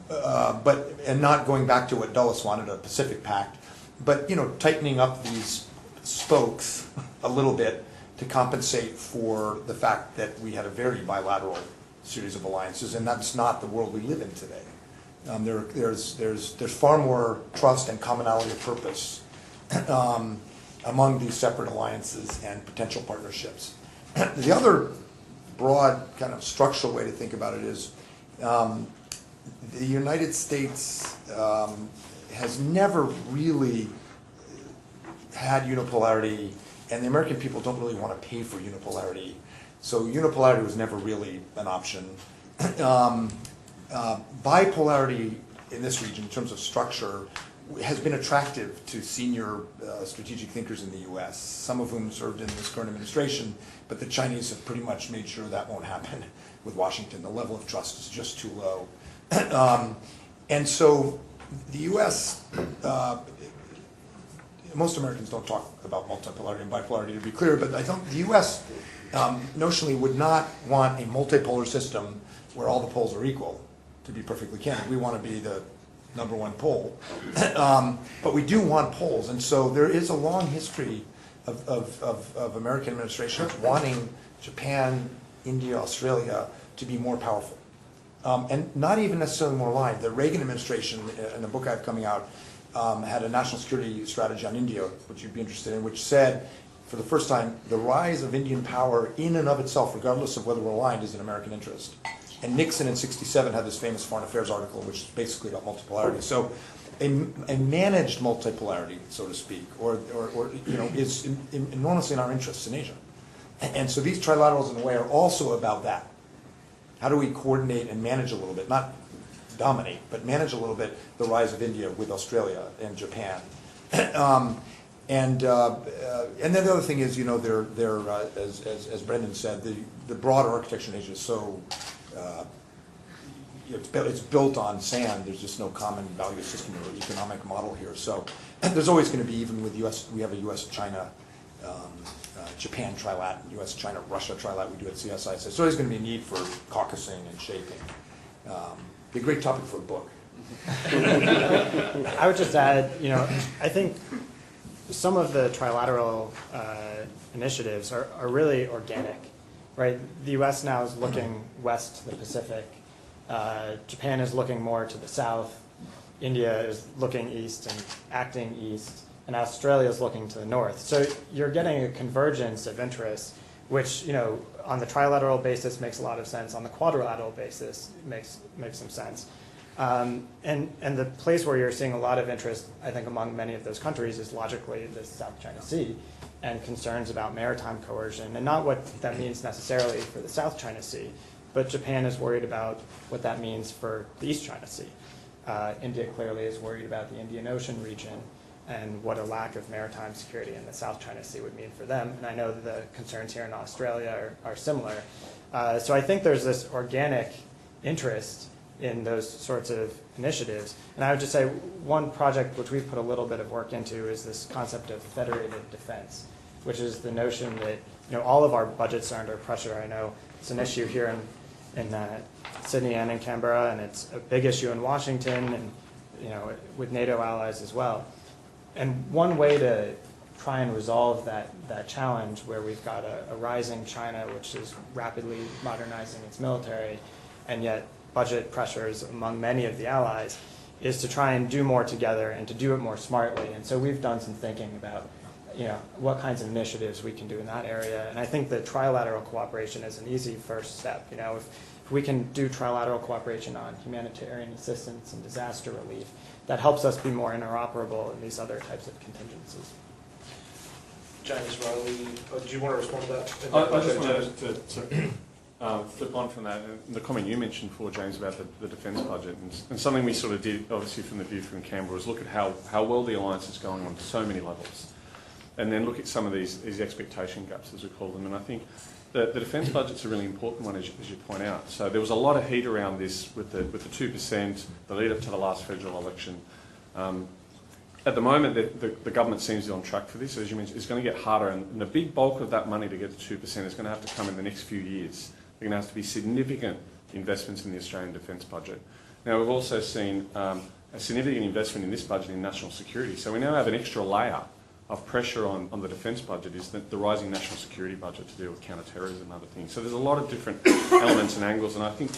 and not going back to what Dulles wanted, a Pacific Pact, but tightening up these spokes a little bit to compensate for the fact that we had a very bilateral series of alliances, and that's not the world we live in today. There's far more trust and commonality of purpose among these separate alliances and potential partnerships. The other broad kind of structural way to think about it is the United States has never really had unipolarity, and the American people don't really want to pay for unipolarity. So unipolarity was never really an option. Bipolarity in this region, in terms of structure, has been attractive to senior strategic thinkers in the U.S., some of whom served in this current administration, but the Chinese have pretty much made sure that won't happen with Washington. The level of trust is just too low. And so the U.S., most Americans don't talk about multipolarity and bipolarity, to be clear, but I think the U.S. Notionally would not want a multipolar system where all the poles are equal, to be perfectly candid. We want to be the number one pole. But we do want poles, and so there is a long history of American administrations wanting Japan, India, Australia to be more powerful. And not even necessarily more aligned. The Reagan administration, in the book I have coming out, had a national security strategy on India, which you'd be interested in, which said, for the first time, the rise of Indian power in and of itself, regardless of whether we're aligned, is in American interest. And Nixon in '67 had this famous Foreign Affairs article, which is basically about multipolarity. So a managed multipolarity, so to speak, or is enormously in our interests in Asia. And so these trilaterals, in a way, are also about that. How do we coordinate and manage a little bit, not dominate, but manage a little bit the rise of India with Australia and Japan. And then the other thing is, as Brendan said, the broader architecture in Asia is so, it's built on sand. There's just no common value system or economic model here. So there's always going to be, even with U.S., we have a U.S.-China, Japan trilat, U.S.-China-Russia trilat we do at CSIS. There's always going to be a need for caucusing and shaping. Be a great topic for a book. I would just add, I think some of the trilateral initiatives are really organic, right? The U.S. now is looking west to the Pacific. Japan is looking more to the south. India is looking east and acting east. And Australia is looking to the north. So you're getting a convergence of interests, which, on the trilateral basis makes a lot of sense. On the quadrilateral basis, makes some sense. And the place where you're seeing a lot of interest, I think, among many of those countries is logically the South China Sea and concerns about maritime coercion, and not what that means necessarily for the South China Sea, but Japan is worried about what that means for the East China Sea. India clearly is worried about the Indian Ocean region and what a lack of maritime security in the South China Sea would mean for them. And I know that the concerns here in Australia are similar. So I think there's this organic interest in those sorts of initiatives. And I would just say one project which we've put a little bit of work into is this concept of federated defense, which is the notion that all of our budgets are under pressure. I know it's an issue here in Sydney and in Canberra, and it's a big issue in Washington and with NATO allies as well. And one way to try and resolve that challenge, where we've got a rising China which is rapidly modernizing its military, and yet budget pressures among many of the allies, is to try and do more together and to do it more smartly. And so we've done some thinking about what kinds of initiatives we can do in that area. And I think that trilateral cooperation is an easy first step. If we can do trilateral cooperation on humanitarian assistance and disaster relief, that helps us be more interoperable in these other types of contingencies. James Riley, do you want to respond to that? I just wanted to flip on from that. And the comment you mentioned before, James, about the defence budget, and something we sort of did, obviously from the view from Canberra, was look at how well the alliance is going on so many levels, and then look at some of these expectation gaps, as we call them. And I think the defence budget's a really important one, as you point out. So there was a lot of heat around this with the 2%, the lead up to the last federal election. At the moment, the government seems to be on track for this. As you mentioned, it's going to get harder, and the big bulk of that money to get to 2% is going to have to come in the next few years. There are going to have to be significant investments in the Australian defence budget. Now, we've also seen a significant investment in this budget in national security. So we now have an extra layer of pressure on the defence budget, is the rising national security budget to deal with counter-terrorism and other things. So there's a lot of different elements and angles, and I think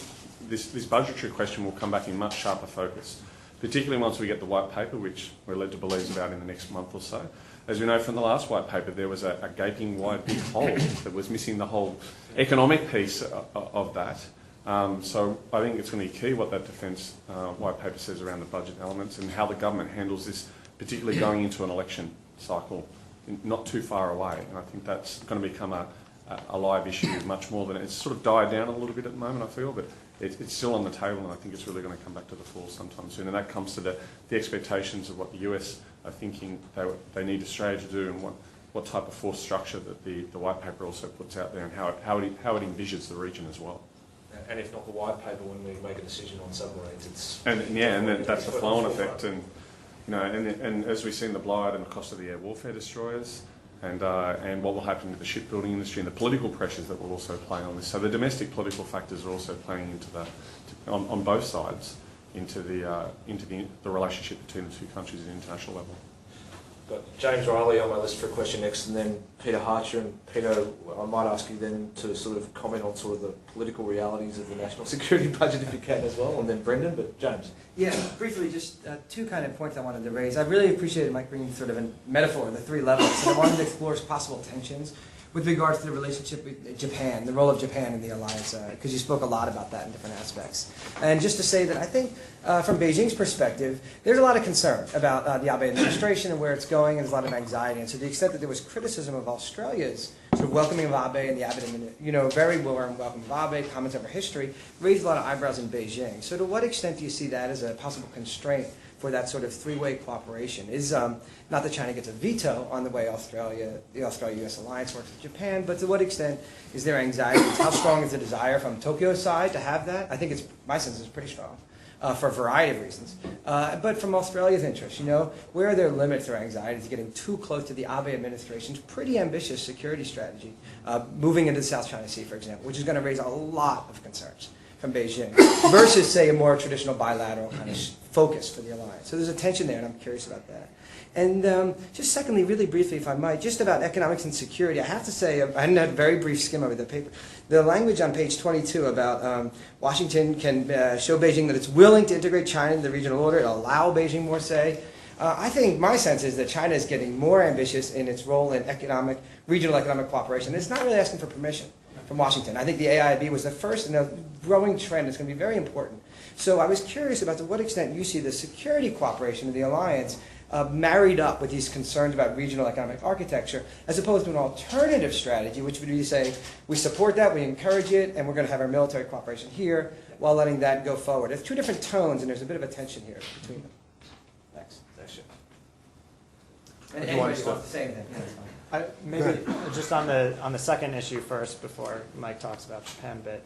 this budgetary question will come back in much sharper focus, particularly once we get the white paper, which we're led to believe is about in the next month or so. As we know from the last white paper, there was a gaping wide big hole that was missing the whole economic piece of that. So I think it's going to be key what that defence white paper says around the budget elements and how the government handles this, particularly going into an election cycle not too far away. And I think that's going to become a live issue much more than it's sort of died down a little bit at the moment, I feel, but it's still on the table, and I think it's really going to come back to the fore sometime soon. And that comes to the expectations of what the US are thinking they need Australia to do, and what type of force structure that the white paper also puts out there, and how it envisions the region as well. And if not the white paper, when we make a decision on submarines, it's... And that's the flow-on effect, and and as we've seen the blowout and the cost of the air warfare destroyers, and what will happen with the shipbuilding industry and the political pressures that will also play on this. So the domestic political factors are also playing into on both sides into the relationship between the two countries at an international level. Got James Riley on my list for a question next, and then Peter Harcher. And Peter, I might ask you then to sort of comment on sort of the political realities of the national security budget if you can as well, and then Brendan, but James. Yeah, briefly, just two kind of points I wanted to raise. I really appreciated Mike bringing sort of a metaphor, the three levels, and I wanted to explore possible tensions with regards to the relationship with Japan, the role of Japan in the alliance, because you spoke a lot about that in different aspects. And just to say that I think from Beijing's perspective, there's a lot of concern about the Abe administration and where it's going, and there's a lot of anxiety. And to the extent that there was criticism of Australia's sort of welcoming of Abe and the Abe administration, very warm welcome of Abe, comments over history, raised a lot of eyebrows in Beijing. So to what extent do you see that as a possible constraint for that sort of three-way cooperation? Is not that China gets a veto on the way the Australia-US alliance works with Japan, but to what extent is there anxiety? How strong is the desire from Tokyo's side to have that? I think my sense is pretty strong for a variety of reasons. But from Australia's interest, where are their limits or anxieties getting too close to the Abe administration's pretty ambitious security strategy, moving into the South China Sea, for example, which is going to raise a lot of concerns from Beijing versus, say, a more traditional bilateral kind of focus for the alliance. So there's a tension there, and I'm curious about that. And just secondly, really briefly, if I might, just about economics and security, I have to say, I had a very brief skim over the paper. The language on page 22 about Washington can show Beijing that it's willing to integrate China into the regional order, it'll allow Beijing more say. I think my sense is that China is getting more ambitious in its role in regional economic cooperation. It's not really asking for permission from Washington. I think the AIIB was the first and a growing trend. It's going to be very important. So I was curious about to what extent you see the security cooperation of the alliance married up with these concerns about regional economic architecture, as opposed to an alternative strategy, which would be to say, we support that, we encourage it, and we're going to have our military cooperation here, while letting that go forward. It's two different tones, and there's a bit of a tension here between them. Thanks. And anybody wants to say anything? Maybe just on the second issue first, before Mike talks about Japan a bit.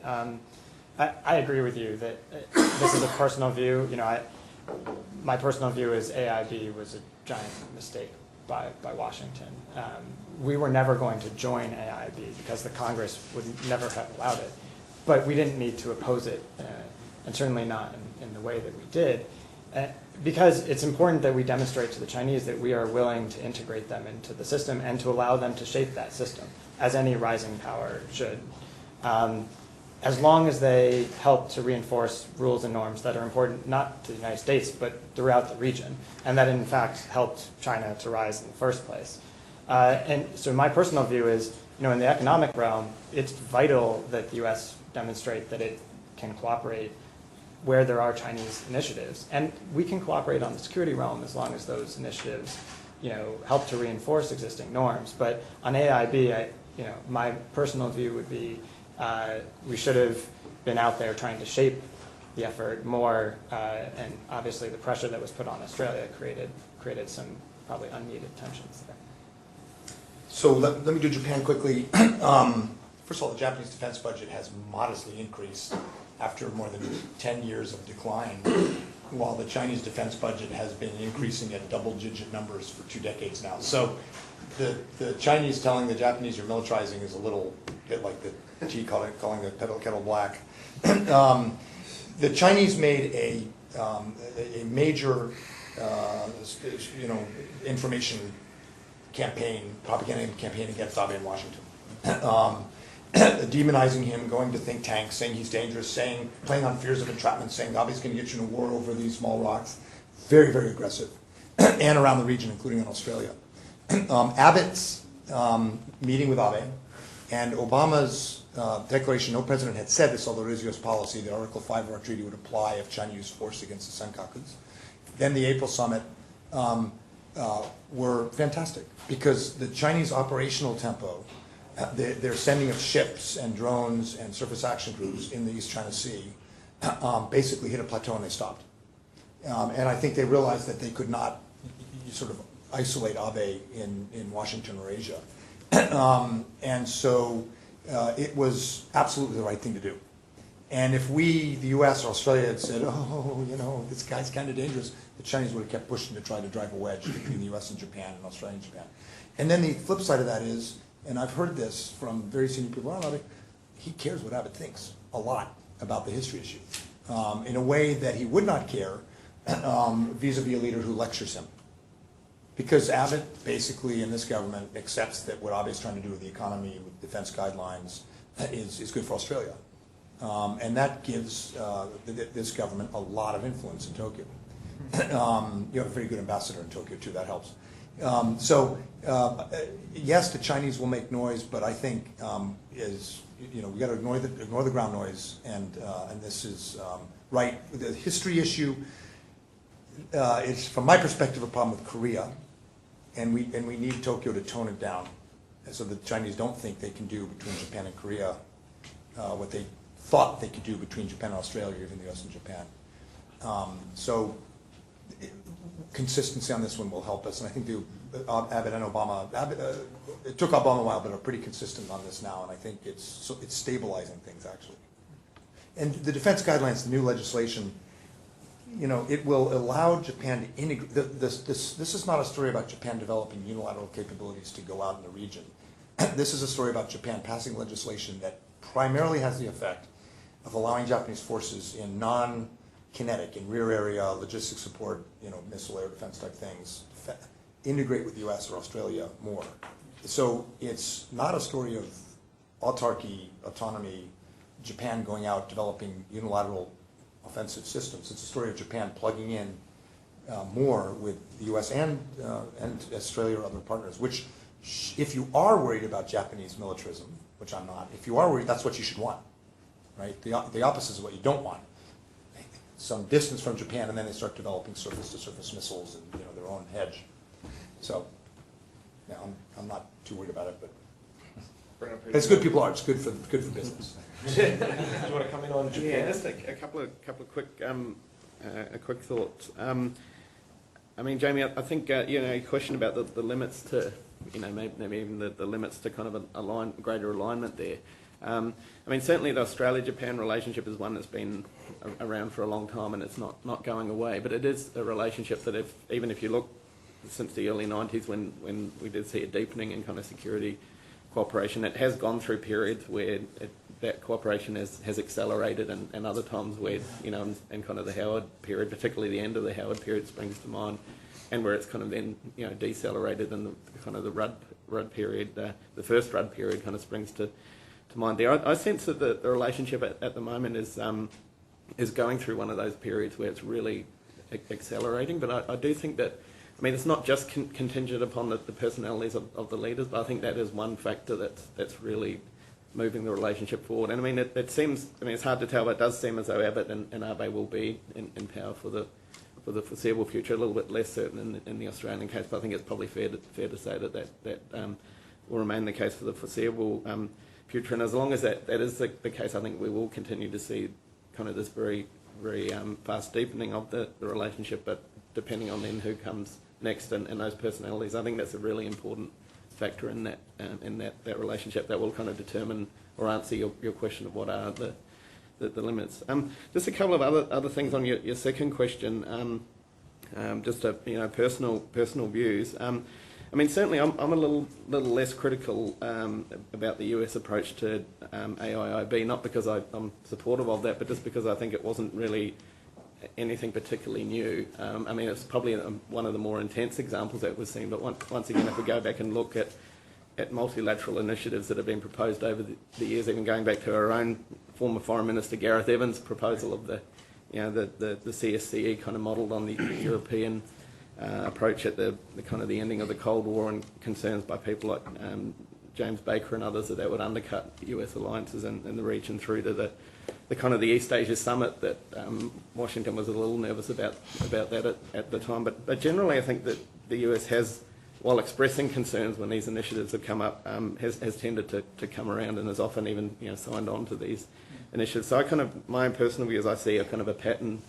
I agree with you that this is a personal view. You know, my personal view is AIB was a giant mistake by Washington. We were never going to join AIB because the Congress would never have allowed it. But we didn't need to oppose it, and certainly not in the way that we did. Because it's important that we demonstrate to the Chinese that we are willing to integrate them into the system and to allow them to shape that system, as any rising power should. As long as they help to reinforce rules and norms that are important not to the United States, but throughout the region, and that in fact helped China to rise in the first place. And so my personal view is, you know, in the economic realm, it's vital that the U.S. demonstrate that it can cooperate where there are Chinese initiatives. And we can cooperate on the security realm as long as those initiatives, you know, help to reinforce existing norms. But on AIB, my personal view would be we should have been out there trying to shape the effort more, and obviously the pressure that was put on Australia created some probably unneeded tensions there. So let me do Japan quickly. First of all, the Japanese defense budget has modestly increased after more than 10 years of decline, while the Chinese defense budget has been increasing at double-digit numbers for 2 decades now. So the Chinese telling the Japanese you're militarizing is a little bit like the tea calling the kettle black. The Chinese made a major information campaign, propaganda campaign against Abe in Washington. Demonizing him, going to think tanks, saying he's dangerous, playing on fears of entrapment, saying Abe's going to get you in a war over these small rocks. Very, very aggressive. And around the region, including in Australia. Abbott's meeting with Abe and Obama's declaration, no president had said this, although it is U.S. policy, that Article 5 of our treaty would apply if China used force against the Senkakus. Then the April summit were fantastic because the Chinese operational tempo, their sending of ships and drones and surface action groups in the East China Sea basically hit a plateau and they stopped. And I think they realized that they could not sort of isolate Abe in Washington or Asia. And so it was absolutely the right thing to do. And if we, the U.S. or Australia, had said, this guy's kind of dangerous, the Chinese would have kept pushing to try to drive a wedge between the U.S. and Japan and Australia and Japan. And then the flip side of that is, and I've heard this from very senior people around Abe, he cares what Abbott thinks a lot about the history issue in a way that he would not care vis-a-vis a leader who lectures him. Because Abbott basically in this government accepts that what Abe is trying to do with the economy, with defense guidelines, is good for Australia. And that gives this government a lot of influence in Tokyo. You have a very good ambassador in Tokyo too, that helps. Yes, the Chinese will make noise, but I think we got to ignore the ground noise, and this is right. The history issue is, from my perspective, a problem with Korea, and we need Tokyo to tone it down, so the Chinese don't think they can do between Japan and Korea what they thought they could do between Japan and Australia, or even the U.S. and Japan. Consistency on this one will help us, and I think Abbott and Obama, it took Obama a while, but are pretty consistent on this now, and I think it's stabilizing things, actually. And the defense guidelines, the new legislation, it will allow Japan to integrate. This is not a story about Japan developing unilateral capabilities to go out in the region. This is a story about Japan passing legislation that primarily has the effect of allowing Japanese forces in non-kinetic, in rear area, logistics support, missile air defense type things, integrate with the US or Australia more. So it's not a story of autarky, autonomy, Japan going out developing unilateral offensive systems. It's a story of Japan plugging in more with the US and Australia or other partners, which if you are worried about Japanese militarism, which I'm not, if you are worried, that's what you should want, right? The opposite is what you don't want. Some distance from Japan, and then they start developing surface-to-surface missiles and their own hedge. So, yeah, I'm not too worried about it, but it's good people are. It's good for business. Do you want to come in on Japan? Yeah, just a couple of quick thoughts. I mean, Jamie, I think a question about the limits to maybe even the limits to kind of greater alignment there. I mean, certainly the Australia-Japan relationship is one that's been around for a long time, and it's not going away. But it is a relationship that even if you look since the early 90s when we did see a deepening in kind of security cooperation, it has gone through periods where that cooperation has accelerated, and other times where, in kind of the Howard period, particularly the end of the Howard period springs to mind, and where it's kind of then, decelerated, and the Rudd period, the first Rudd period kind of springs to mind there. I sense that the relationship at the moment is going through one of those periods where it's really accelerating, but I do think that, I mean, it's not just contingent upon the personalities of the leaders, but I think that is one factor that's really moving the relationship forward. And I mean, it seems, it's hard to tell, but it does seem as though Abbott and Abe will be in power for the foreseeable future. A little bit less certain in the Australian case, but I think it's probably fair to say that will remain the case for the foreseeable future. And as long as that is the case, I think we will continue to see kind of this very, very fast deepening of the relationship, but depending on then who comes next and those personalities, I think that's a really important factor in that relationship that will kind of determine or answer your question of what are the limits. Just a couple of other things on your second question. Just personal views. I mean, certainly I'm a little less critical about the US approach to AIIB, not because I'm supportive of that, but just because I think it wasn't really anything particularly new. I mean, it's probably one of the more intense examples that we've seen, but once again, if we go back and look at multilateral initiatives that have been proposed over the years, even going back to our own former Foreign Minister Gareth Evans' proposal of the CSCE kind of modelled on the European approach at the kind of the ending of the Cold War, and concerns by people like James Baker and others that would undercut US alliances in the region, through to the kind of the East Asia Summit that Washington was a little nervous about that at the time. But generally, I think that the US has, while expressing concerns when these initiatives have come up, has tended to come around and has often even signed on to these initiatives. So I kind of, my own personal view is I see a kind of a pattern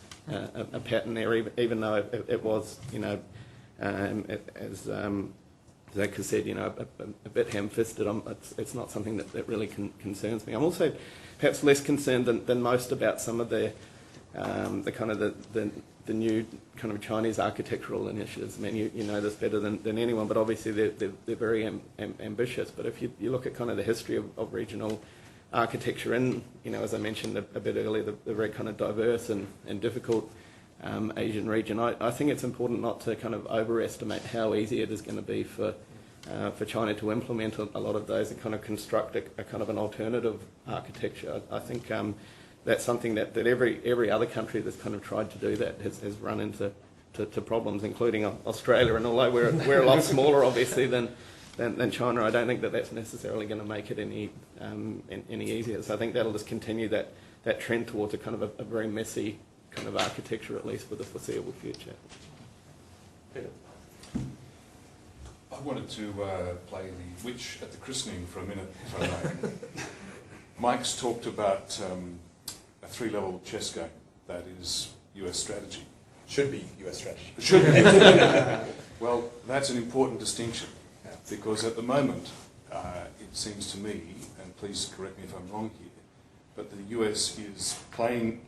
there, even though it was, as Zack has said, a bit ham-fisted. It's not something that really concerns me. I'm also perhaps less concerned than most about some of the kind of the new kind of Chinese architectural initiatives. I mean, you know this better than anyone, but obviously they're very ambitious. But if you look at kind of the history of regional architecture in, as I mentioned a bit earlier, the very kind of diverse and difficult Asian region, I think it's important not to kind of overestimate how easy it is going to be for China to implement a lot of those and kind of construct a kind of an alternative architecture. I think that's something that every other country that's kind of tried to do that has run into problems, including Australia. And although we're a lot smaller, obviously, than China, I don't think that's necessarily going to make it any easier. So I think that'll just continue that trend towards a kind of a very messy kind of architecture, at least for the foreseeable future. Peter. I wanted to play the witch at the christening for a minute, if I may. Mike's talked about a three-level chess game. That is US strategy. Should be US strategy. Should be. Well, that's an important distinction, because at the moment, it seems to me, and please correct me if I'm wrong here, but the US is playing,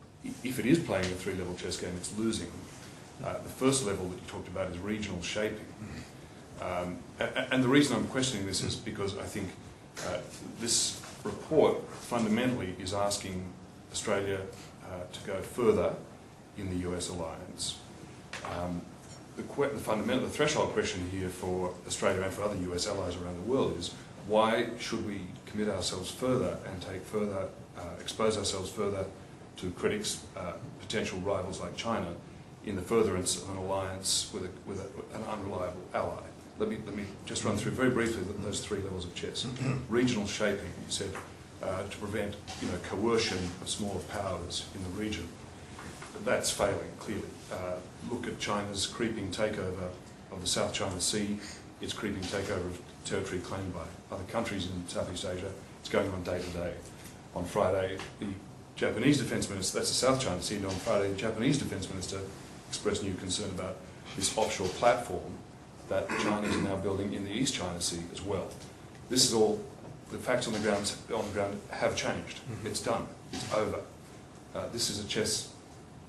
if it is playing a three-level chess game, it's losing. The first level that you talked about is regional shaping. And the reason I'm questioning this is because I think this report fundamentally is asking Australia to go further in the US alliance. The threshold question here for Australia and for other US allies around the world is, why should we commit ourselves further and take further, expose ourselves further to critics, potential rivals like China, in the furtherance of an alliance with an unreliable ally? Let me just run through very briefly those three levels of chess. Regional shaping, you said, to prevent coercion of smaller powers in the region. That's failing, clearly. Look at China's creeping takeover of the South China Sea, its creeping takeover of territory claimed by other countries in Southeast Asia. It's going on day to day. On Friday, the Japanese Defence Minister, that's the South China Sea, and on Friday the Japanese Defence Minister expressed new concern about this offshore platform that China is now building in the East China Sea as well. This is all, the facts on the ground have changed. It's done. It's over. This is a chess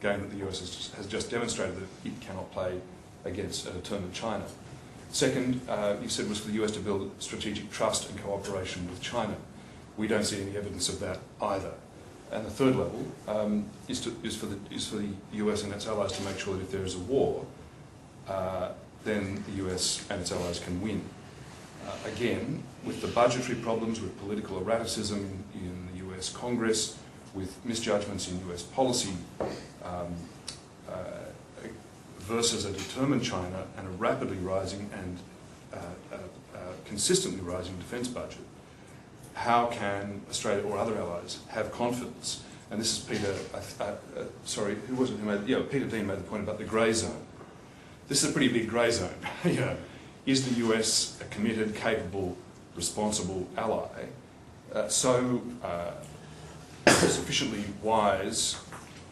game that the US has just demonstrated that it cannot play against a determined China. Second, you said was for the US to build strategic trust and cooperation with China. We don't see any evidence of that either. And the third level is for the US and its allies to make sure that if there is a war, then the US and its allies can win. Again, with the budgetary problems, with political erraticism in the US Congress, with misjudgments in US policy, versus a determined China and a rapidly rising and consistently rising defence budget, how can Australia or other allies have confidence? And this is Peter, sorry, who was it who made, yeah, Peter Dean made the point about the grey zone. This is a pretty big grey zone. Is the US a committed, capable, responsible ally, sufficiently wise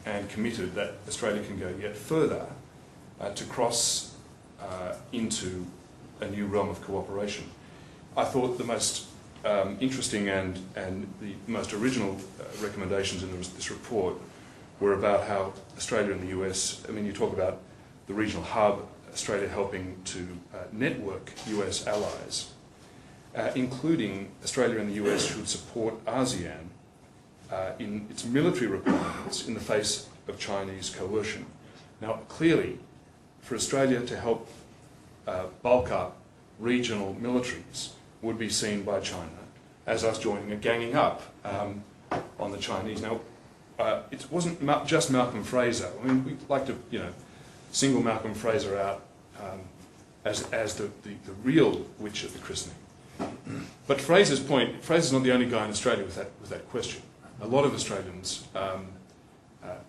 and committed that Australia can go yet further to cross into a new realm of cooperation? I thought the most interesting and the most original recommendations in this report were about how Australia and the US, I mean, you talk about the regional hub, Australia helping to network US allies, including Australia and the US should support ASEAN in its military requirements in the face of Chinese coercion. Now, clearly, for Australia to help bulk up regional militaries would be seen by China as us joining and ganging up on the Chinese. Now, it wasn't just Malcolm Fraser. I mean, we like to, single Malcolm Fraser out as the real witch at the christening. But Fraser's point, Fraser's not the only guy in Australia with that question. A lot of Australians,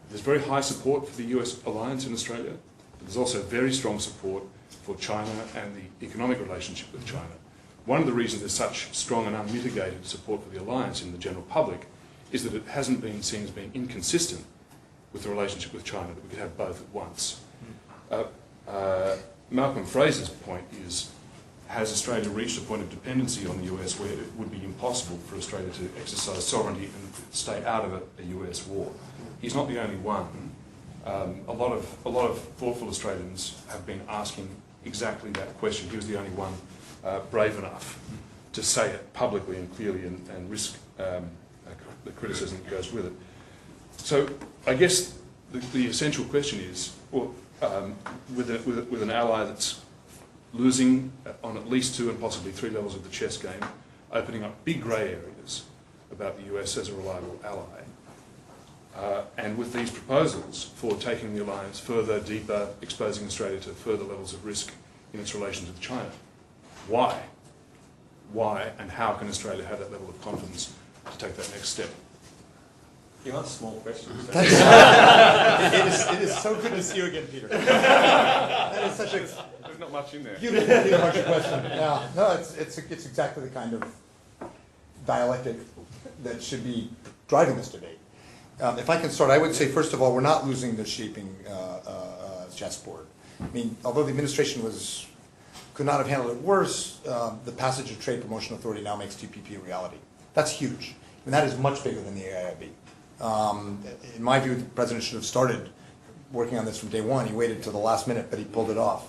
there's very high support for the US alliance in Australia, but there's also very strong support for China and the economic relationship with China. One of the reasons there's such strong and unmitigated support for the alliance in the general public is that it hasn't been seen as being inconsistent with the relationship with China, that we could have both at once. Malcolm Fraser's point is, has Australia reached a point of dependency on the US where it would be impossible for Australia to exercise sovereignty and stay out of a US war? He's not the only one. A lot of thoughtful Australians have been asking exactly that question. He was the only one brave enough to say it publicly and clearly and risk the criticism that goes with it. So I guess the essential question is, well, with an ally that's losing on at least 2 and possibly 3 levels of the chess game, opening up big grey areas about the US as a reliable ally, and with these proposals for taking the alliance further, deeper, exposing Australia to further levels of risk in its relations with China. Why? Why and how can Australia have that level of confidence to take that next step? You want small questions. It is so good to see you again, Peter. That is such a... There's not much in there. Beautiful question. Yeah, no, it's exactly the kind of dialectic that should be driving this debate. If I can start, I would say, first of all, we're not losing the shaping chessboard. I mean, although the administration could not have handled it worse, the passage of Trade Promotion Authority now makes TPP a reality. That's huge. And that is much bigger than the AIIB. In my view, the president should have started working on this from day one. He waited till the last minute, but he pulled it off.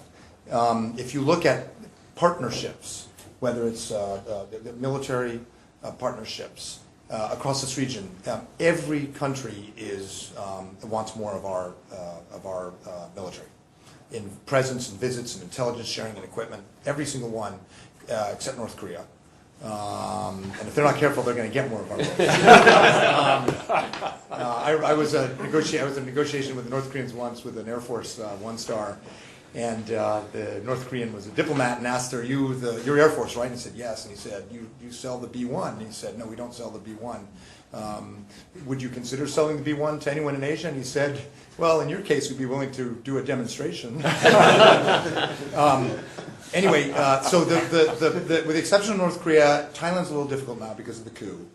If you look at partnerships, whether it's the military partnerships, across this region, every country wants more of our military in presence and visits and intelligence sharing and equipment. Every single one, except North Korea. And if they're not careful, they're going to get more of our military. I was in negotiation with the North Koreans once with an Air Force one-star. And the North Korean was a diplomat and asked her, you're Air Force, right? And he said, yes. And he said, you sell the B-1? And he said, no, we don't sell the B-1. Would you consider selling the B-1 to anyone in Asia? And he said, well, in your case, we'd be willing to do a demonstration. Anyway, so with the exception of North Korea, Thailand's a little difficult now because of the coup.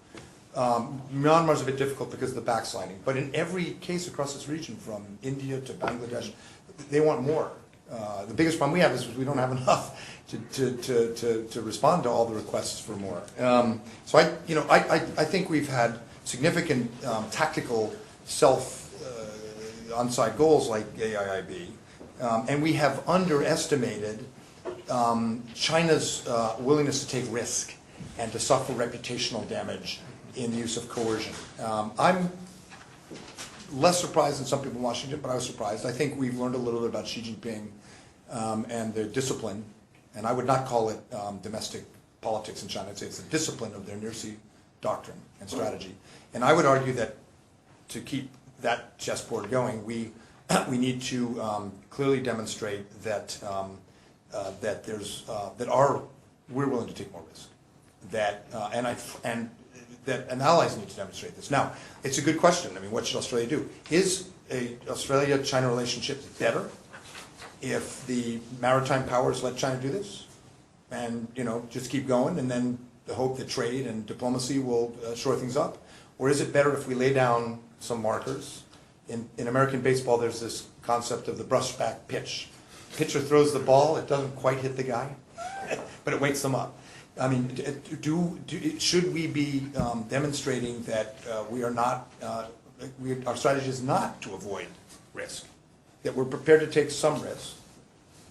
Myanmar's a bit difficult because of the backsliding. But in every case across this region, from India to Bangladesh, they want more. The biggest problem we have is we don't have enough to respond to all the requests for more. So I think we've had significant tactical onside goals like AIIB, and we have underestimated China's willingness to take risk and to suffer reputational damage in the use of coercion. I'm less surprised than some people in Washington, but I was surprised. I think we've learned a little bit about Xi Jinping and their discipline, and I would not call it domestic politics in China. I'd say it's the discipline of their NERSI doctrine and strategy. And I would argue that to keep that chessboard going, we need to clearly demonstrate that we're willing to take more risk. And allies need to demonstrate this. Now, it's a good question. I mean, what should Australia do? Is a Australia-China relationship better if the maritime powers let China do this, and just keep going, and then hope that trade and diplomacy will shore things up? Or is it better if we lay down some markers? In American baseball, there's this concept of the brushback pitch. Pitcher throws the ball, it doesn't quite hit the guy, but it wakes them up. I mean, should we be demonstrating that our strategy is not to avoid risk, that we're prepared to take some risk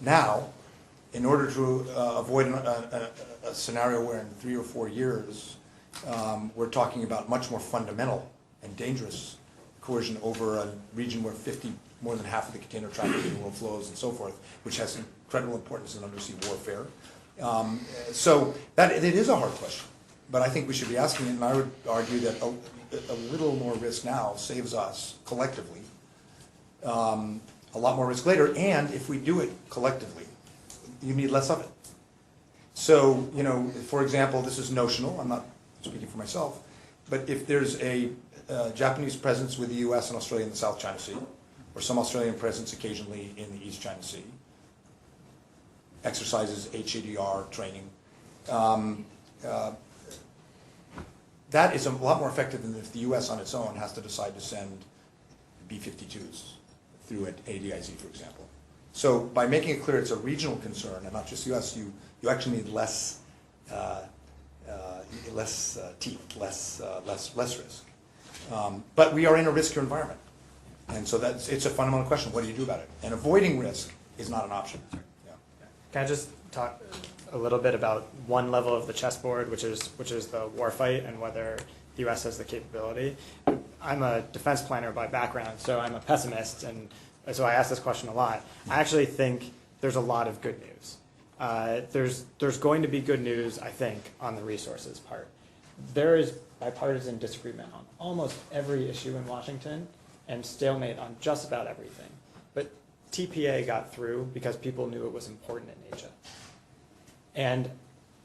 now in order to avoid a scenario where in 3 or 4 years we're talking about much more fundamental and dangerous coercion over a region where more than half of the container traffic in the world flows and so forth, which has incredible importance in undersea warfare. So it is a hard question, but I think we should be asking it, and I would argue that a little more risk now saves us collectively a lot more risk later, and if we do it collectively, you need less of it. So, for example, this is notional, I'm not speaking for myself, but if there's a Japanese presence with the US and Australia in the South China Sea, or some Australian presence occasionally in the East China Sea, exercises, HADR training, that is a lot more effective than if the US on its own has to decide to send B-52s through an ADIZ, for example. So by making it clear it's a regional concern and not just US, you actually need less teeth, less risk. But we are in a riskier environment. And so it's a fundamental question. What do you do about it? And avoiding risk is not an option. Yeah. Can I just talk a little bit about one level of the chessboard, which is the warfight and whether the U.S. has the capability? I'm a defense planner by background, so I'm a pessimist, and so I ask this question a lot. I actually think there's a lot of good news. There's going to be good news, I think, on the resources part. There is bipartisan disagreement on almost every issue in Washington, and stalemate on just about everything. But TPA got through because people knew it was important in Asia. And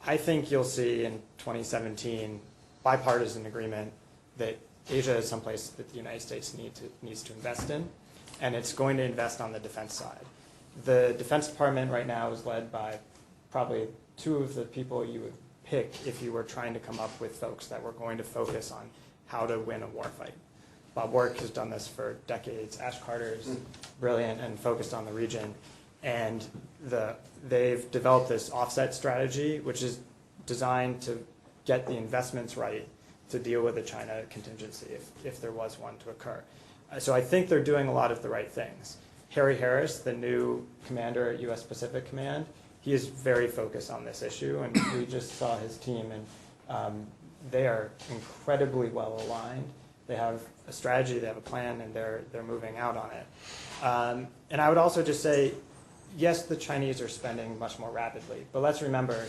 I think you'll see in 2017 bipartisan agreement that Asia is someplace that the United States needs to invest in, and it's going to invest on the defense side. The Defense Department right now is led by probably 2 of the people you would pick if you were trying to come up with folks that were going to focus on how to win a warfight. Bob Work has done this for decades. Ash Carter's brilliant and focused on the region. And they've developed this offset strategy, which is designed to get the investments right to deal with a China contingency if there was one to occur. So I think they're doing a lot of the right things. Harry Harris, the new commander at U.S. Pacific Command, he is very focused on this issue, and we just saw his team in they are incredibly well aligned. They have a strategy, they have a plan, and they're moving out on it. And I would also just say, yes, the Chinese are spending much more rapidly, but let's remember,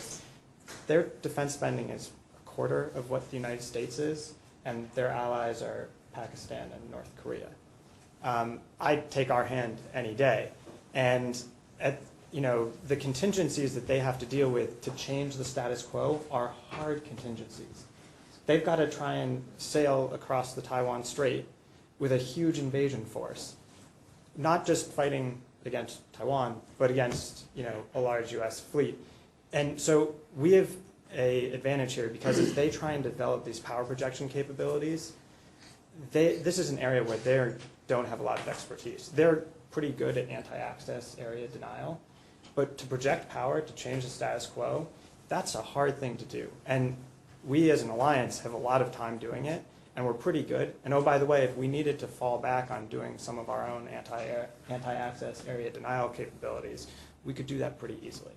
their defense spending is a quarter of what the United States is, and their allies are Pakistan and North Korea. I'd take our hand any day. And the contingencies that they have to deal with to change the status quo are hard contingencies. They've got to try and sail across the Taiwan Strait with a huge invasion force, not just fighting against Taiwan, but against a large U.S. fleet. And so we have an advantage here because as they try and develop these power projection capabilities, this is an area where they don't have a lot of expertise. They're pretty good at anti-access area denial, but to project power, to change the status quo, that's a hard thing to do. And we as an alliance have a lot of time doing it, and we're pretty good. And oh, by the way, if we needed to fall back on doing some of our own anti-access area denial capabilities, we could do that pretty easily.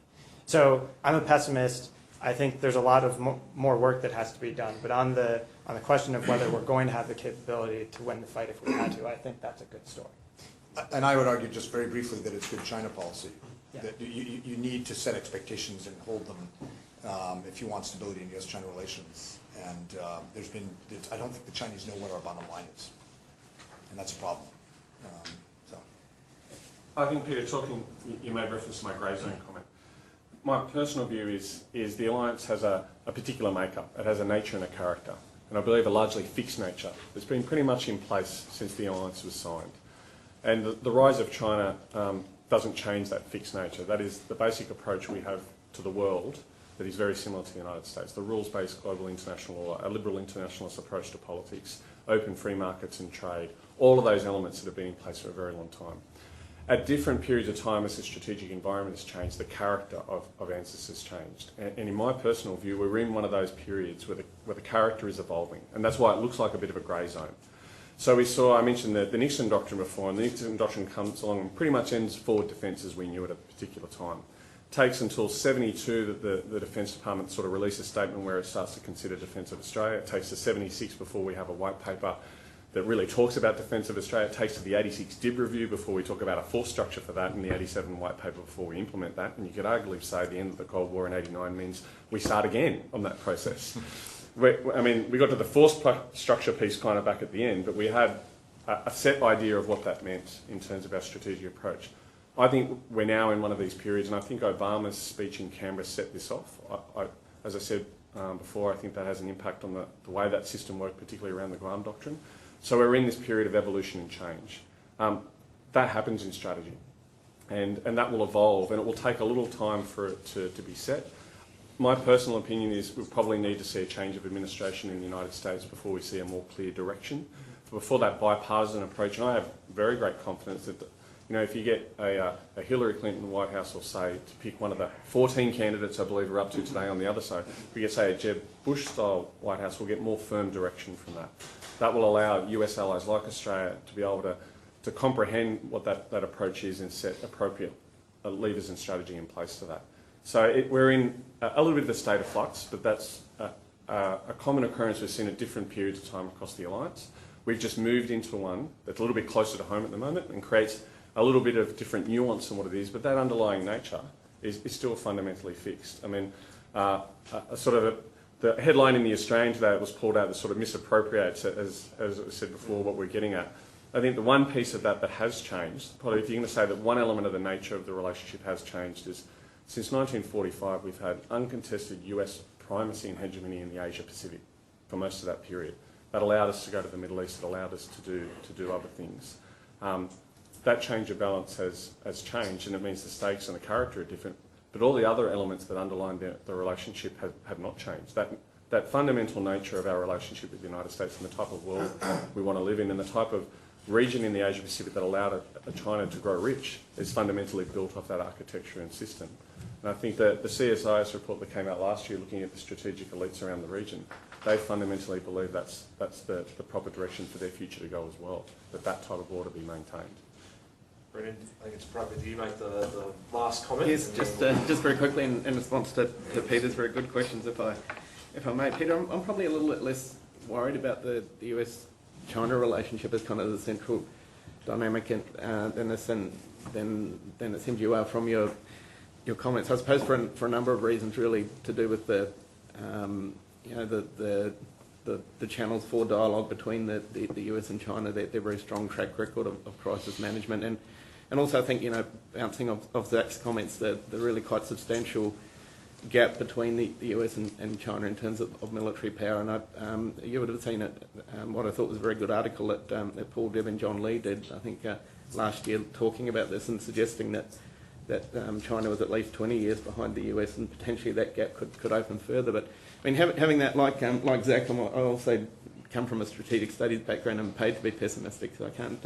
So I'm a pessimist. I think there's a lot of more work that has to be done. But on the question of whether we're going to have the capability to win the fight if we had to, I think that's a good story. And I would argue just very briefly that it's good China policy. Yeah. That you need to set expectations and hold them if you want stability in U.S.-China relations. And I don't think the Chinese know what our bottom line is. And that's a problem. I think, Peter, you made reference to my grey zone comment. My personal view is the alliance has a particular makeup. It has a nature and a character. And I believe a largely fixed nature that's been pretty much in place since the alliance was signed. And the rise of China doesn't change that fixed nature. That is the basic approach we have to the world that is very similar to the United States. The rules-based global international law, a liberal internationalist approach to politics, open free markets and trade, all of those elements that have been in place for a very long time. At different periods of time as the strategic environment has changed, the character of ANZUS has changed. And in my personal view, we're in one of those periods where the character is evolving. And that's why it looks like a bit of a grey zone. So I mentioned the Nixon Doctrine before, and the Nixon Doctrine comes along and pretty much ends forward defence as we knew it at a particular time. It takes until 1972 that the Defence Department sort of releases a statement where it starts to consider defence of Australia. It takes to 1976 before we have a white paper that really talks about defence of Australia. It takes to the 1986 DIB review before we talk about a force structure for that, and the 1987 white paper before we implement that. And you could arguably say the end of the Cold War in 1989 means we start again on that process. We got to the force structure piece kind of back at the end, but we had a set idea of what that meant in terms of our strategic approach. I think we're now in one of these periods, and I think Obama's speech in Canberra set this off. As I said before, I think that has an impact on the way that system worked, particularly around the Guam Doctrine. So we're in this period of evolution and change. That happens in strategy, and that will evolve, and it will take a little time for it to be set. My personal opinion is we'll probably need to see a change of administration in the United States before we see a more clear direction. Before that bipartisan approach, and I have very great confidence that if you get a Hillary Clinton White House, or say, to pick one of the 14 candidates I believe are up to today on the other side, if we get, say, a Jeb Bush-style White House, we'll get more firm direction from that. That will allow US allies like Australia to be able to comprehend what that approach is and set appropriate levers and strategy in place to that. So we're in a little bit of a state of flux, but that's a common occurrence we've seen at different periods of time across the alliance. We've just moved into one that's a little bit closer to home at the moment and creates a little bit of different nuance in what it is, but that underlying nature is still fundamentally fixed. The headline in The Australian today that was pulled out that sort of misappropriates, as it was said before, what we're getting at. I think the one piece of that has changed, probably if you're going to say that one element of the nature of the relationship has changed, is since 1945 we've had uncontested US primacy and hegemony in the Asia Pacific for most of that period. That allowed us to go to the Middle East, it allowed us to do other things. That change of balance has changed, and it means the stakes and the character are different, but all the other elements that underline the relationship have not changed. That fundamental nature of our relationship with the United States and the type of world we want to live in and the type of region in the Asia Pacific that allowed China to grow rich is fundamentally built off that architecture and system. And I think that the CSIS report that came out last year looking at the strategic elites around the region, they fundamentally believe that's the proper direction for their future to go as well, that type of order be maintained. Brendan, I think it's appropriate that you make the last comment. Yes, just very quickly in response to Peter's very good questions, if if I may, Peter, I'm probably a little bit less worried about the US-China relationship as kind of the central dynamic in this than it seems you are from your comments. I suppose for a number of reasons, really to do with the channels for dialogue between the US and China, their very strong track record of crisis management, and also I think, bouncing off Zack's comments, the really quite substantial gap between the US and China in terms of military power. And you would have seen what I thought was a very good article that Paul Deb and John Lee did, I think, last year, talking about this and suggesting that China was at least 20 years behind the US, and potentially that gap could open further. But I mean, having that, like Zack, I also come from a strategic studies background and paid to be pessimistic, so I can't.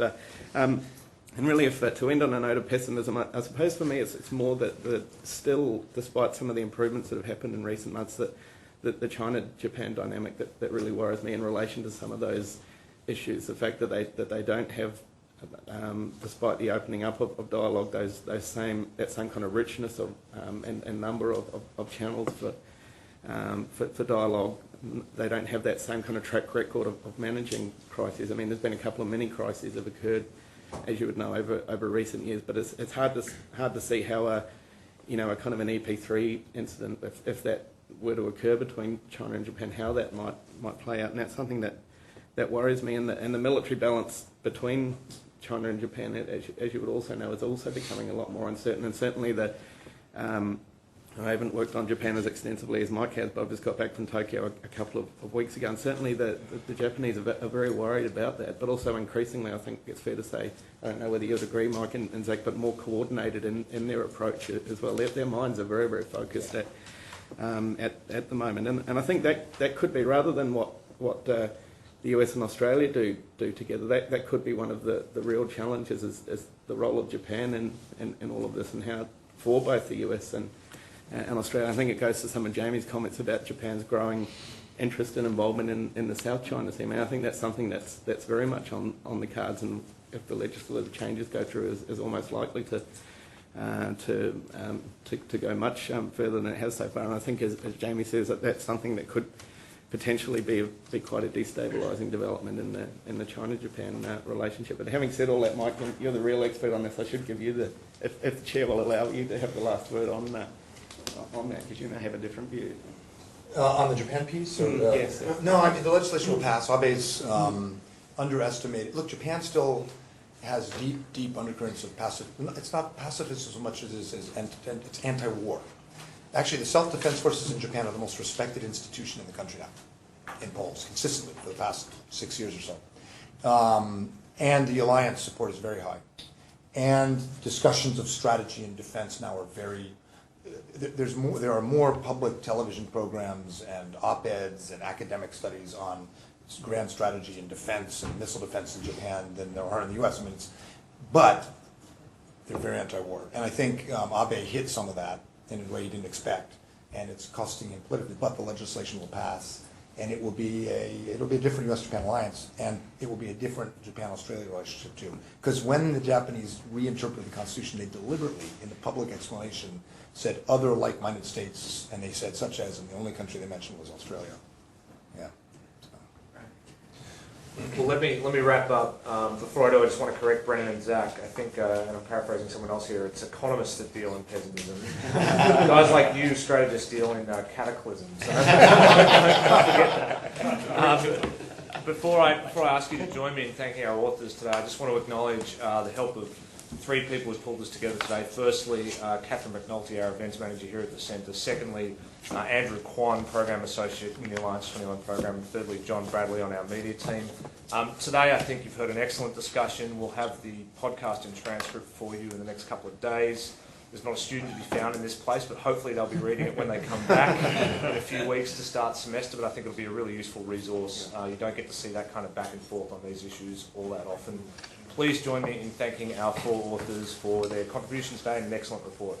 And really, if to end on a note of pessimism, I suppose for me it's more that still, despite some of the improvements that have happened in recent months, that the China-Japan dynamic that really worries me in relation to some of those issues. The fact that they don't have, despite the opening up of dialogue, that same kind of richness of and number of channels for dialogue. They don't have that same kind of track record of managing crises. I mean, there's been a couple of mini crises that have occurred, as you would know, over recent years, but it's hard to see how a kind of an EP3 incident, if that were to occur between China and Japan, how that might play out, and that's something that worries me. And the military balance between China and Japan, as you would also know, is also becoming a lot more uncertain. And certainly I haven't worked on Japan as extensively as Mike has, but I've just got back from Tokyo a couple of weeks ago, and certainly the Japanese are very worried about that, but also increasingly, I think it's fair to say, I don't know whether you'd agree, Mike and Zack, but more coordinated in their approach as well. Their minds are very, very focused at the moment, and I think that could be, rather than what the US and Australia do together, that could be one of the real challenges, is the role of Japan in all of this, and how for both the US and Australia. I think it goes to some of Jamie's comments about Japan's growing interest and involvement in the South China Sea. I mean, I think that's something that's very much on the cards, and if the legislative changes go through, is almost likely to go much further than it has so far. And I think, as Jamie says, that's something that could potentially be quite a destabilising development in the China-Japan relationship. But having said all that, Mike, you're the real expert on this. I should give you if the chair will allow you to have the last word on that, because you may have a different view. On the Japan piece? Or, yes. No, I mean, the legislation will pass. Abe's underestimated. Look, Japan still has deep undercurrents of it's not pacifism so much as it's anti-war. Actually, the self-defense forces in Japan are the most respected institution in the country now, in polls, consistently for the past 6 years or so. And the alliance support is very high. And discussions of strategy and defense now are very... There are more public television programs and op-eds and academic studies on grand strategy and defense and missile defense in Japan than there are in the US. I mean, but they're very anti-war. And I think Abe hit some of that in a way he didn't expect, and it's costing him politically. But the legislation will pass, and it'll be a different U.S.-Japan alliance, and it will be a different Japan-Australia relationship too. Because when the Japanese reinterpreted the Constitution, they deliberately, in the public explanation, said other like-minded states, and they said such as, and the only country they mentioned was Australia. Yeah. Well, let me wrap up. Before I do, I just want to correct Brennan and Zack. I think, and I'm paraphrasing someone else here, it's economists that deal in pessimism. Guys like you, strategists, deal in cataclysms. So don't forget that. Before I ask you to join me in thanking our authors today, I just want to acknowledge the help of three people who've pulled this together today. Firstly, Catherine McNulty, our events manager here at the centre. Secondly, Andrew Kwan, Program Associate in the Alliance 21 program. And thirdly, John Bradley on our media team. Today, I think you've heard an excellent discussion. We'll have the podcast and transcript for you in the next couple of days. There's not a student to be found in this place, but hopefully they'll be reading it when they come back in a few weeks to start semester. But I think it'll be a really useful resource. You don't get to see that kind of back and forth on these issues all that often. Please join me in thanking our four authors for their contributions today and an excellent report.